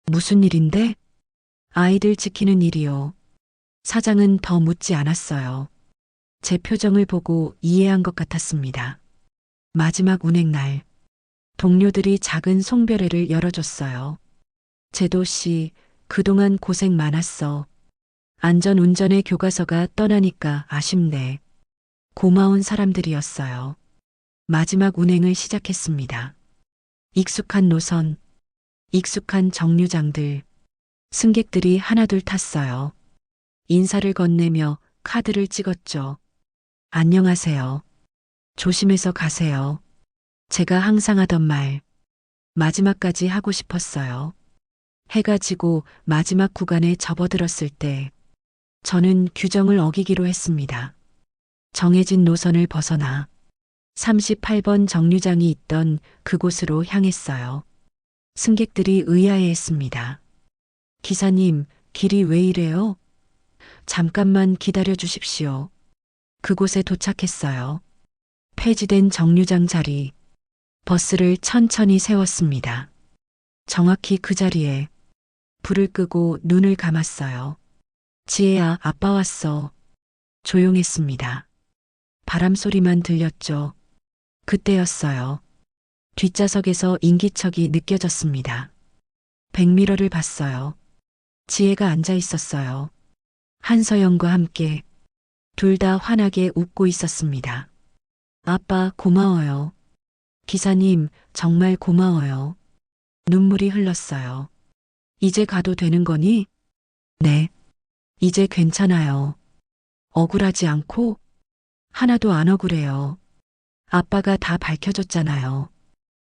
무슨 일인데? 아이들 지키는 일이요. 사장은 더 묻지 않았어요. 제 표정을 보고 이해한 것 같았습니다. 마지막 운행날, 동료들이 작은 송별회를 열어줬어요. 제도 씨, 그동안 고생 많았어. 안전운전의 교과서가 떠나니까 아쉽네. 고마운 사람들이었어요. 마지막 운행을 시작했습니다. 익숙한 노선, 익숙한 정류장들, 승객들이 하나둘 탔어요. 인사를 건네며 카드를 찍었죠. 안녕하세요. 조심해서 가세요. 제가 항상 하던 말, 마지막까지 하고 싶었어요. 해가 지고 마지막 구간에 접어들었을 때, 저는 규정을 어기기로 했습니다. 정해진 노선을 벗어나 38번 정류장이 있던 그곳으로 향했어요. 승객들이 의아해했습니다. 기사님, 길이 왜 이래요? 잠깐만 기다려 주십시오. 그곳에 도착했어요. 폐지된 정류장 자리. 버스를 천천히 세웠습니다. 정확히 그 자리에 불을 끄고 눈을 감았어요. 지혜야, 아빠 왔어. 조용했습니다. 바람 소리만 들렸죠. 그때였어요. 뒷좌석에서 인기척이 느껴졌습니다. 백미러를 봤어요. 지혜가 앉아 있었어요. 한서영과 함께 둘 다 환하게 웃고 있었습니다. 아빠 고마워요. 기사님 정말 고마워요. 눈물이 흘렀어요. 이제 가도 되는 거니? 네. 이제 괜찮아요. 억울하지 않고? 하나도 안 억울해요. 아빠가 다 밝혀줬잖아요.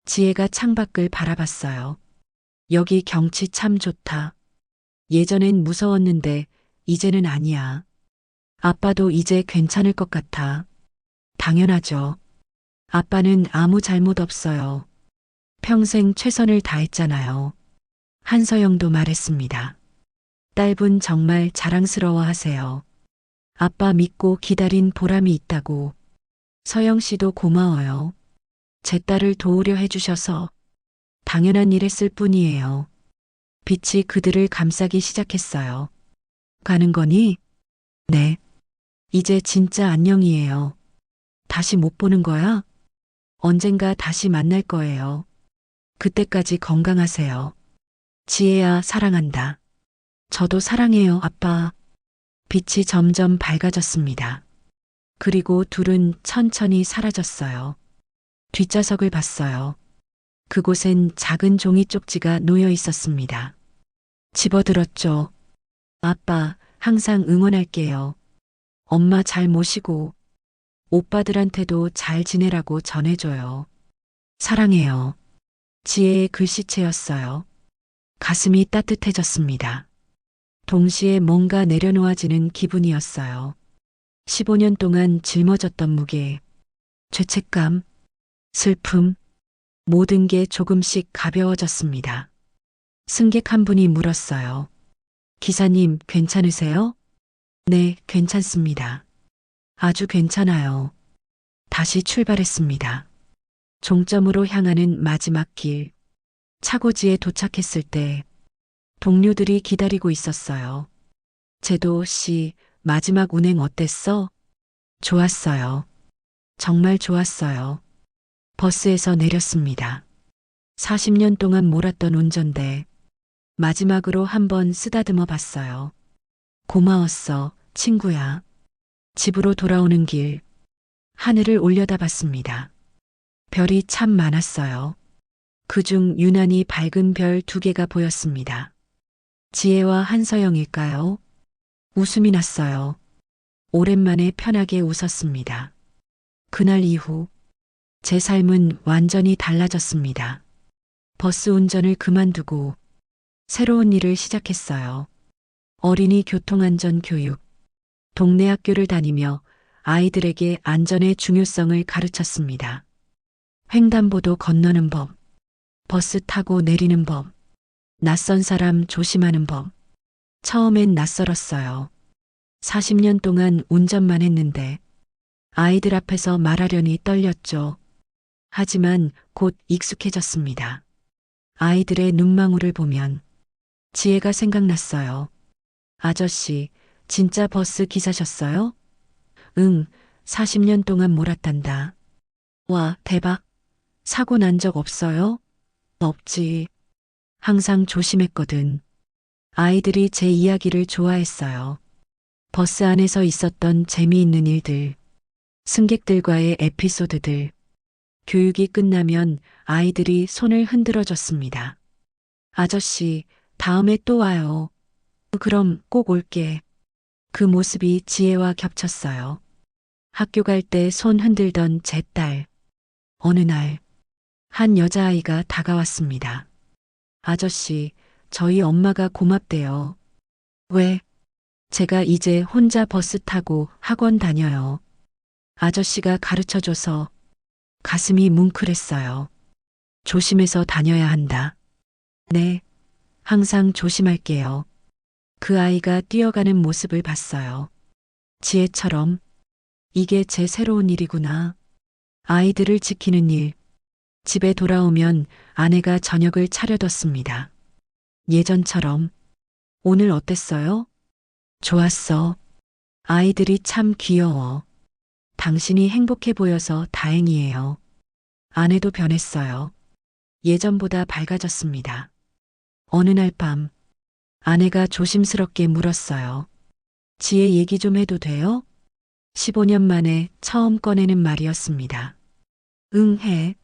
지혜가 창밖을 바라봤어요. 여기 경치 참 좋다. 예전엔 무서웠는데 이제는 아니야. 아빠도 이제 괜찮을 것 같아. 당연하죠. 아빠는 아무 잘못 없어요. 평생 최선을 다했잖아요. 한서영도 말했습니다. 딸분 정말 자랑스러워 하세요. 아빠 믿고 기다린 보람이 있다고. 서영 씨도 고마워요. 제 딸을 도우려 해주셔서 당연한 일 했을 뿐이에요. 빛이 그들을 감싸기 시작했어요. 가는 거니? 네. 이제 진짜 안녕이에요. 다시 못 보는 거야? 언젠가 다시 만날 거예요. 그때까지 건강하세요. 지혜야, 사랑한다. 저도 사랑해요, 아빠. 빛이 점점 밝아졌습니다. 그리고 둘은 천천히 사라졌어요. 뒷좌석을 봤어요. 그곳엔 작은 종이 쪽지가 놓여 있었습니다. 집어들었죠. 아빠, 항상 응원할게요. 엄마 잘 모시고, 오빠들한테도 잘 지내라고 전해줘요. 사랑해요. 지혜의 글씨체였어요. 가슴이 따뜻해졌습니다. 동시에 뭔가 내려놓아지는 기분이었어요. 15년 동안 짊어졌던 무게, 죄책감, 슬픔, 모든 게 조금씩 가벼워졌습니다. 승객 한 분이 물었어요. 기사님, 괜찮으세요? 네, 괜찮습니다. 아주 괜찮아요. 다시 출발했습니다. 종점으로 향하는 마지막 길. 차고지에 도착했을 때 동료들이 기다리고 있었어요. 제도 씨, 마지막 운행 어땠어? 좋았어요. 정말 좋았어요. 버스에서 내렸습니다. 40년 동안 몰았던 운전대. 마지막으로 한번 쓰다듬어 봤어요. 고마웠어, 친구야. 집으로 돌아오는 길. 하늘을 올려다봤습니다. 별이 참 많았어요. 그중 유난히 밝은 별 2개가 보였습니다. 지혜와 한서영일까요? 웃음이 났어요. 오랜만에 편하게 웃었습니다. 그날 이후 제 삶은 완전히 달라졌습니다. 버스 운전을 그만두고 새로운 일을 시작했어요. 어린이 교통안전 교육. 동네 학교를 다니며 아이들에게 안전의 중요성을 가르쳤습니다. 횡단보도 건너는 법, 버스 타고 내리는 법, 낯선 사람 조심하는 법. 처음엔 낯설었어요. 40년 동안 운전만 했는데 아이들 앞에서 말하려니 떨렸죠. 하지만 곧 익숙해졌습니다. 아이들의 눈망울을 보면 지혜가 생각났어요. 아저씨, 진짜 버스 기사셨어요? 응, 40년 동안 몰았단다. 와, 대박. 사고 난 적 없어요? 없지. 항상 조심했거든. 아이들이 제 이야기를 좋아했어요. 버스 안에서 있었던 재미있는 일들, 승객들과의 에피소드들, 교육이 끝나면 아이들이 손을 흔들어 줬습니다. 아저씨, 다음에 또 와요. 그럼 꼭 올게. 그 모습이 지혜와 겹쳤어요. 학교 갈 때 손 흔들던 제 딸. 어느 날, 한 여자아이가 다가왔습니다. 아저씨, 저희 엄마가 고맙대요. 왜? 제가 이제 혼자 버스 타고 학원 다녀요. 아저씨가 가르쳐줘서 가슴이 뭉클했어요. 조심해서 다녀야 한다. 네, 항상 조심할게요. 그 아이가 뛰어가는 모습을 봤어요. 지혜처럼 이게 제 새로운 일이구나. 아이들을 지키는 일. 집에 돌아오면 아내가 저녁을 차려뒀습니다. 예전처럼. 오늘 어땠어요? 좋았어. 아이들이 참 귀여워. 당신이 행복해 보여서 다행이에요. 아내도 변했어요. 예전보다 밝아졌습니다. 어느 날 밤, 아내가 조심스럽게 물었어요. 지혜 얘기 좀 해도 돼요? 15년 만에 처음 꺼내는 말이었습니다. 응, 해.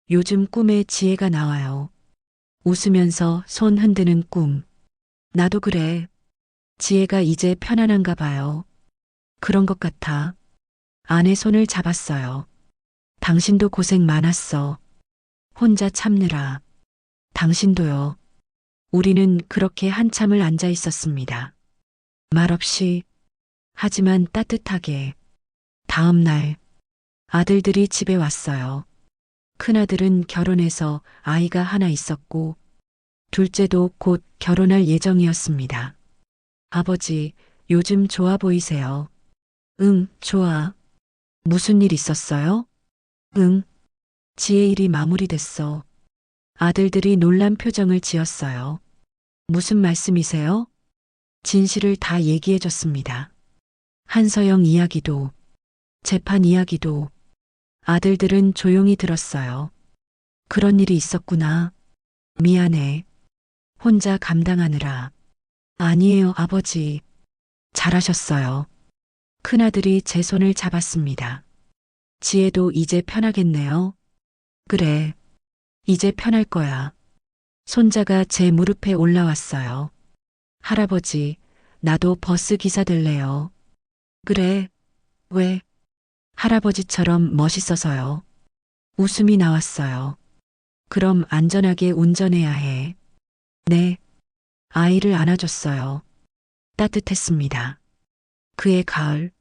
요즘 꿈에 지혜가 나와요. 웃으면서 손 흔드는 꿈. 나도 그래. 지혜가 이제 편안한가 봐요. 그런 것 같아. 아내 손을 잡았어요. 당신도 고생 많았어. 혼자 참느라. 당신도요. 우리는 그렇게 한참을 앉아 있었습니다. 말없이, 하지만 따뜻하게. 다음 날, 아들들이 집에 왔어요. 큰아들은 결혼해서 아이가 하나 있었고, 둘째도 곧 결혼할 예정이었습니다. 아버지, 요즘 좋아 보이세요? 응, 좋아. 무슨 일 있었어요? 응, 지혜 일이 마무리됐어. 아들들이 놀란 표정을 지었어요. 무슨 말씀이세요? 진실을 다 얘기해줬습니다. 한서영 이야기도, 재판 이야기도, 아들들은 조용히 들었어요. 그런 일이 있었구나. 미안해. 혼자 감당하느라. 아니에요, 아버지. 잘하셨어요. 큰아들이 제 손을 잡았습니다. 지혜도 이제 편하겠네요. 그래. 이제 편할 거야. 손자가 제 무릎에 올라왔어요. 할아버지, 나도 버스 기사 될래요. 그래. 왜? 할아버지처럼 멋있어서요. 웃음이 나왔어요. 그럼 안전하게 운전해야 해. 네. 아이를 안아줬어요. 따뜻했습니다. 그해 가을,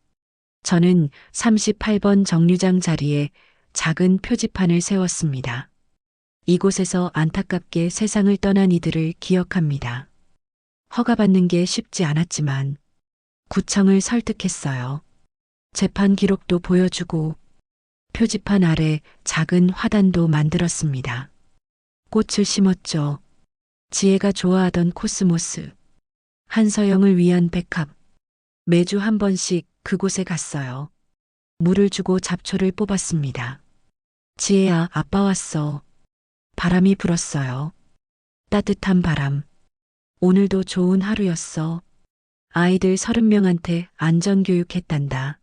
저는 38번 정류장 자리에 작은 표지판을 세웠습니다. 이곳에서 안타깝게 세상을 떠난 이들을 기억합니다. 허가받는 게 쉽지 않았지만 구청을 설득했어요. 재판 기록도 보여주고 표지판 아래 작은 화단도 만들었습니다. 꽃을 심었죠. 지혜가 좋아하던 코스모스. 한서영을 위한 백합. 매주 한 번씩 그곳에 갔어요. 물을 주고 잡초를 뽑았습니다. 지혜야, 아빠 왔어. 바람이 불었어요. 따뜻한 바람. 오늘도 좋은 하루였어. 아이들 30명한테 안전교육했단다.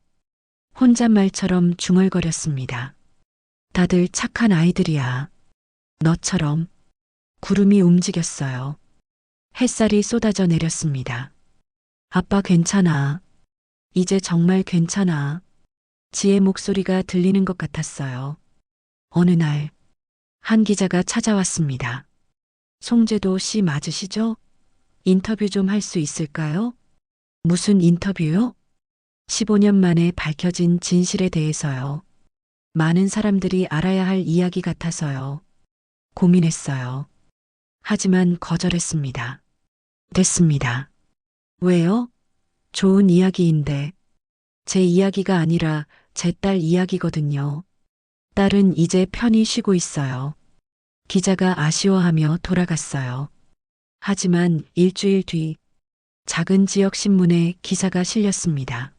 혼잣말처럼 중얼거렸습니다. 다들 착한 아이들이야. 너처럼. 구름이 움직였어요. 햇살이 쏟아져 내렸습니다. 아빠 괜찮아. 이제 정말 괜찮아. 지혜 목소리가 들리는 것 같았어요. 어느 날, 한 기자가 찾아왔습니다. 송재도 씨 맞으시죠? 인터뷰 좀 할 수 있을까요? 무슨 인터뷰요? 15년 만에 밝혀진 진실에 대해서요. 많은 사람들이 알아야 할 이야기 같아서요. 고민했어요. 하지만 거절했습니다. 됐습니다. 왜요? 좋은 이야기인데. 제 이야기가 아니라 제 딸 이야기거든요. 딸은 이제 편히 쉬고 있어요. 기자가 아쉬워하며 돌아갔어요. 하지만 일주일 뒤 작은 지역 신문에 기사가 실렸습니다.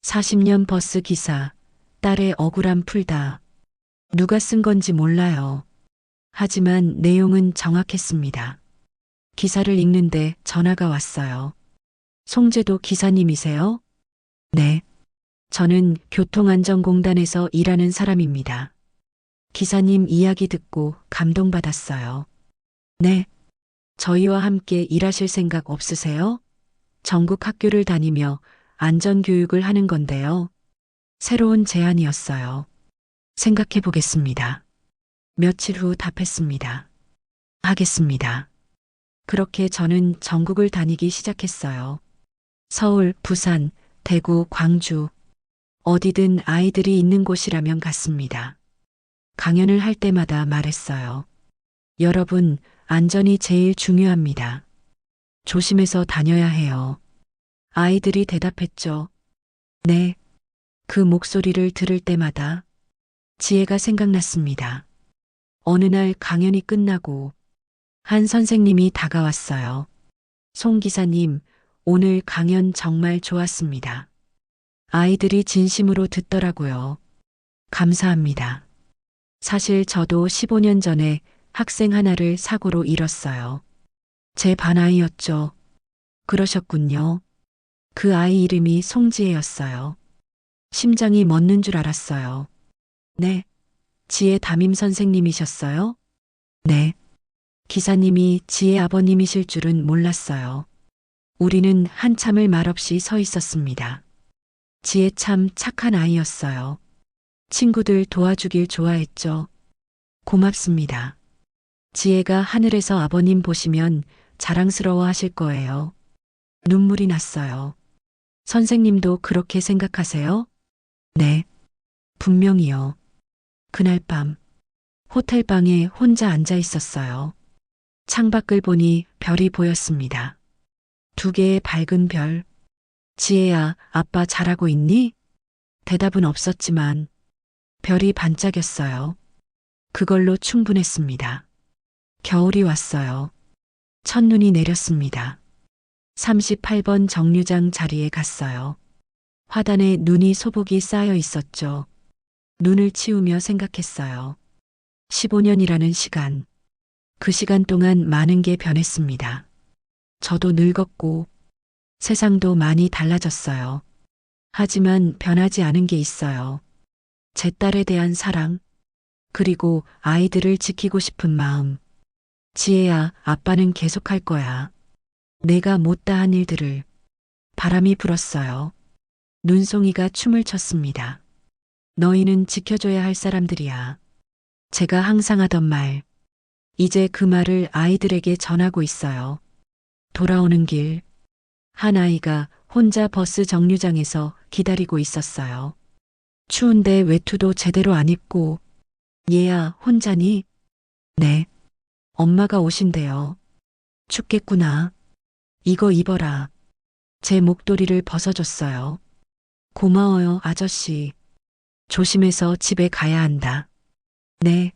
40년 버스 기사, 딸의 억울함 풀다. 누가 쓴 건지 몰라요. 하지만 내용은 정확했습니다. 기사를 읽는데 전화가 왔어요. 송재도 기사님이세요? 네. 저는 교통안전공단에서 일하는 사람입니다. 기사님 이야기 듣고 감동받았어요. 네. 저희와 함께 일하실 생각 없으세요? 전국 학교를 다니며 안전교육을 하는 건데요. 새로운 제안이었어요. 생각해 보겠습니다. 며칠 후 답했습니다. 하겠습니다. 그렇게 저는 전국을 다니기 시작했어요. 서울, 부산, 대구, 광주. 어디든 아이들이 있는 곳이라면 갔습니다. 강연을 할 때마다 말했어요. 여러분, 안전이 제일 중요합니다. 조심해서 다녀야 해요. 아이들이 대답했죠. 네. 그 목소리를 들을 때마다 지혜가 생각났습니다. 어느 날 강연이 끝나고 한 선생님이 다가왔어요. 송 기사님, 오늘 강연 정말 좋았습니다. 아이들이 진심으로 듣더라고요. 감사합니다. 사실 저도 15년 전에 학생 하나를 사고로 잃었어요. 제 반아이였죠. 그러셨군요. 그 아이 이름이 송지혜였어요. 심장이 멎는 줄 알았어요. 네. 지혜 담임 선생님이셨어요? 네. 기사님이 지혜 아버님이실 줄은 몰랐어요. 우리는 한참을 말없이 서 있었습니다. 지혜 참 착한 아이였어요. 친구들 도와주길 좋아했죠. 고맙습니다. 지혜가 하늘에서 아버님 보시면 자랑스러워 하실 거예요. 눈물이 났어요. 선생님도 그렇게 생각하세요? 네. 분명히요. 그날 밤, 호텔방에 혼자 앉아 있었어요. 창밖을 보니 별이 보였습니다. 2개의 밝은 별. 지혜야, 아빠 잘하고 있니? 대답은 없었지만 별이 반짝였어요. 그걸로 충분했습니다. 겨울이 왔어요. 첫눈이 내렸습니다. 38번 정류장 자리에 갔어요. 화단에 눈이 소복이 쌓여 있었죠. 눈을 치우며 생각했어요. 15년이라는 시간. 그 시간 동안 많은 게 변했습니다. 저도 늙었고 세상도 많이 달라졌어요. 하지만 변하지 않은 게 있어요. 제 딸에 대한 사랑, 그리고 아이들을 지키고 싶은 마음. 지혜야, 아빠는 계속할 거야. 내가 못다한 일들을. 바람이 불었어요. 눈송이가 춤을 췄습니다. 너희는 지켜줘야 할 사람들이야. 제가 항상 하던 말. 이제 그 말을 아이들에게 전하고 있어요. 돌아오는 길. 한 아이가 혼자 버스 정류장에서 기다리고 있었어요. 추운데 외투도 제대로 안 입고. 얘야, 혼자니? 네. 엄마가 오신대요. 춥겠구나. 이거 입어라. 제 목도리를 벗어줬어요. 고마워요, 아저씨. 조심해서 집에 가야 한다. 네.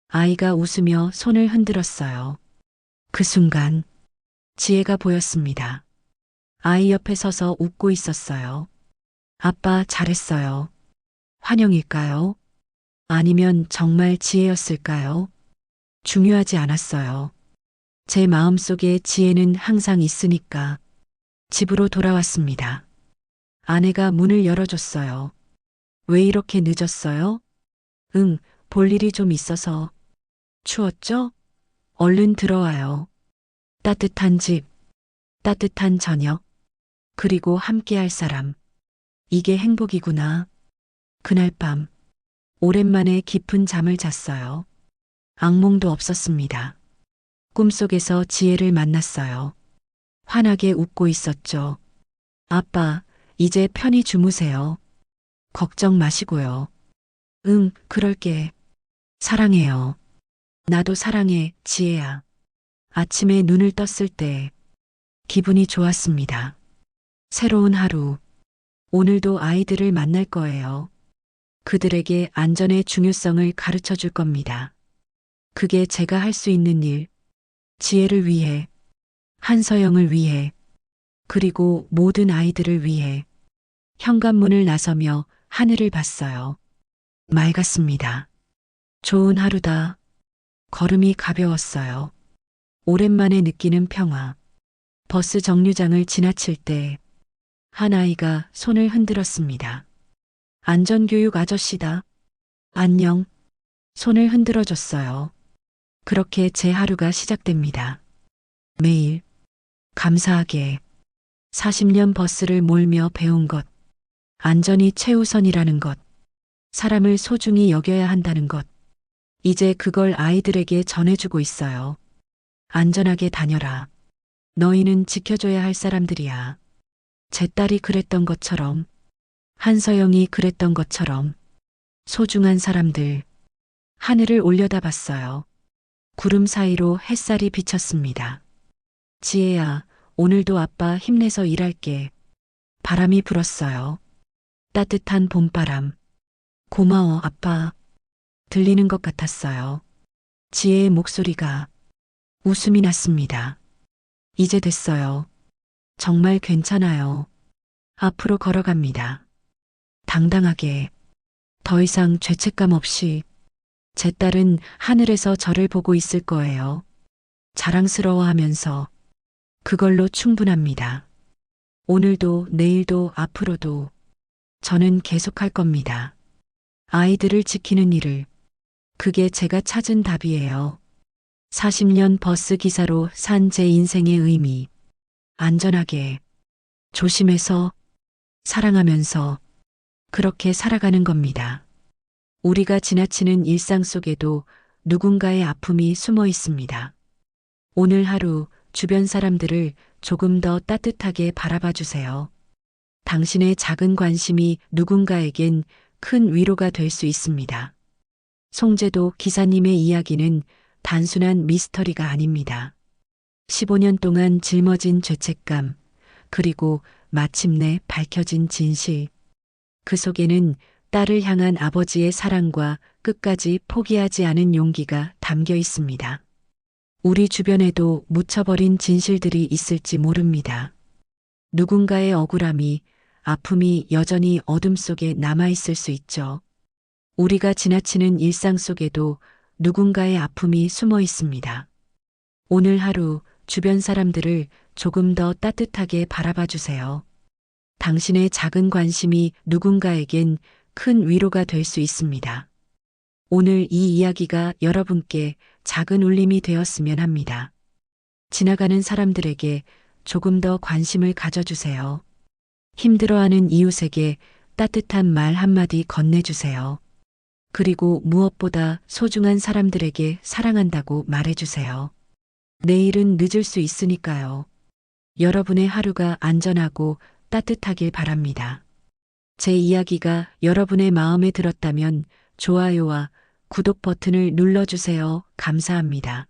아이가 웃으며 손을 흔들었어요. 그 순간, 지혜가 보였습니다. 아이 옆에 서서 웃고 있었어요. 아빠 잘했어요. 환영일까요? 아니면 정말 지혜였을까요? 중요하지 않았어요. 제 마음속에 지혜는 항상 있으니까. 집으로 돌아왔습니다. 아내가 문을 열어줬어요. 왜 이렇게 늦었어요? 응, 볼 일이 좀 있어서. 추웠죠? 얼른 들어와요. 따뜻한 집, 따뜻한 저녁, 그리고 함께할 사람. 이게 행복이구나. 그날 밤, 오랜만에 깊은 잠을 잤어요. 악몽도 없었습니다. 꿈속에서 지혜를 만났어요. 환하게 웃고 있었죠. 아빠, 이제 편히 주무세요. 걱정 마시고요. 응, 그럴게. 사랑해요. 나도 사랑해, 지혜야. 아침에 눈을 떴을 때 기분이 좋았습니다. 새로운 하루. 오늘도 아이들을 만날 거예요. 그들에게 안전의 중요성을 가르쳐 줄 겁니다. 그게 제가 할 수 있는 일. 지혜를 위해, 한서영을 위해, 그리고 모든 아이들을 위해. 현관문을 나서며 하늘을 봤어요. 맑았습니다. 좋은 하루다. 걸음이 가벼웠어요. 오랜만에 느끼는 평화. 버스 정류장을 지나칠 때 한 아이가 손을 흔들었습니다. 안전교육 아저씨다. 안녕. 손을 흔들어 줬어요. 그렇게 제 하루가 시작됩니다. 매일 감사하게 40년 버스를 몰며 배운 것. 안전이 최우선이라는 것. 사람을 소중히 여겨야 한다는 것. 이제 그걸 아이들에게 전해주고 있어요. 안전하게 다녀라. 너희는 지켜줘야 할 사람들이야. 제 딸이 그랬던 것처럼, 한서영이 그랬던 것처럼, 소중한 사람들. 하늘을 올려다봤어요. 구름 사이로 햇살이 비쳤습니다. 지혜야, 오늘도 아빠 힘내서 일할게. 바람이 불었어요. 따뜻한 봄바람. 고마워, 아빠. 들리는 것 같았어요. 지혜의 목소리가. 웃음이 났습니다. 이제 됐어요. 정말 괜찮아요. 앞으로 걸어갑니다. 당당하게. 더 이상 죄책감 없이. 제 딸은 하늘에서 저를 보고 있을 거예요. 자랑스러워하면서 그걸로 충분합니다. 오늘도 내일도 앞으로도 저는 계속할 겁니다. 아이들을 지키는 일을. 그게 제가 찾은 답이에요. 40년 버스 기사로 산 제 인생의 의미. 안전하게, 조심해서, 사랑하면서 그렇게 살아가는 겁니다. 우리가 지나치는 일상 속에도 누군가의 아픔이 숨어 있습니다. 오늘 하루 주변 사람들을 조금 더 따뜻하게 바라봐 주세요. 당신의 작은 관심이 누군가에겐 큰 위로가 될 수 있습니다. 송제도 기사님의 이야기는 단순한 미스터리가 아닙니다. 15년 동안 짊어진 죄책감, 그리고 마침내 밝혀진 진실. 그 속에는 딸을 향한 아버지의 사랑과 끝까지 포기하지 않은 용기가 담겨 있습니다. 우리 주변에도 묻혀버린 진실들이 있을지 모릅니다. 누군가의 억울함이, 아픔이 여전히 어둠 속에 남아있을 수 있죠. 우리가 지나치는 일상 속에도 누군가의 아픔이 숨어 있습니다. 오늘 하루 주변 사람들을 조금 더 따뜻하게 바라봐 주세요. 당신의 작은 관심이 누군가에겐 큰 위로가 될 수 있습니다. 오늘 이 이야기가 여러분께 작은 울림이 되었으면 합니다. 지나가는 사람들에게 조금 더 관심을 가져주세요. 힘들어하는 이웃에게 따뜻한 말 한마디 건네주세요. 그리고 무엇보다 소중한 사람들에게 사랑한다고 말해주세요. 내일은 늦을 수 있으니까요. 여러분의 하루가 안전하고 따뜻하길 바랍니다. 제 이야기가 여러분의 마음에 들었다면 좋아요와 구독 버튼을 눌러주세요. 감사합니다.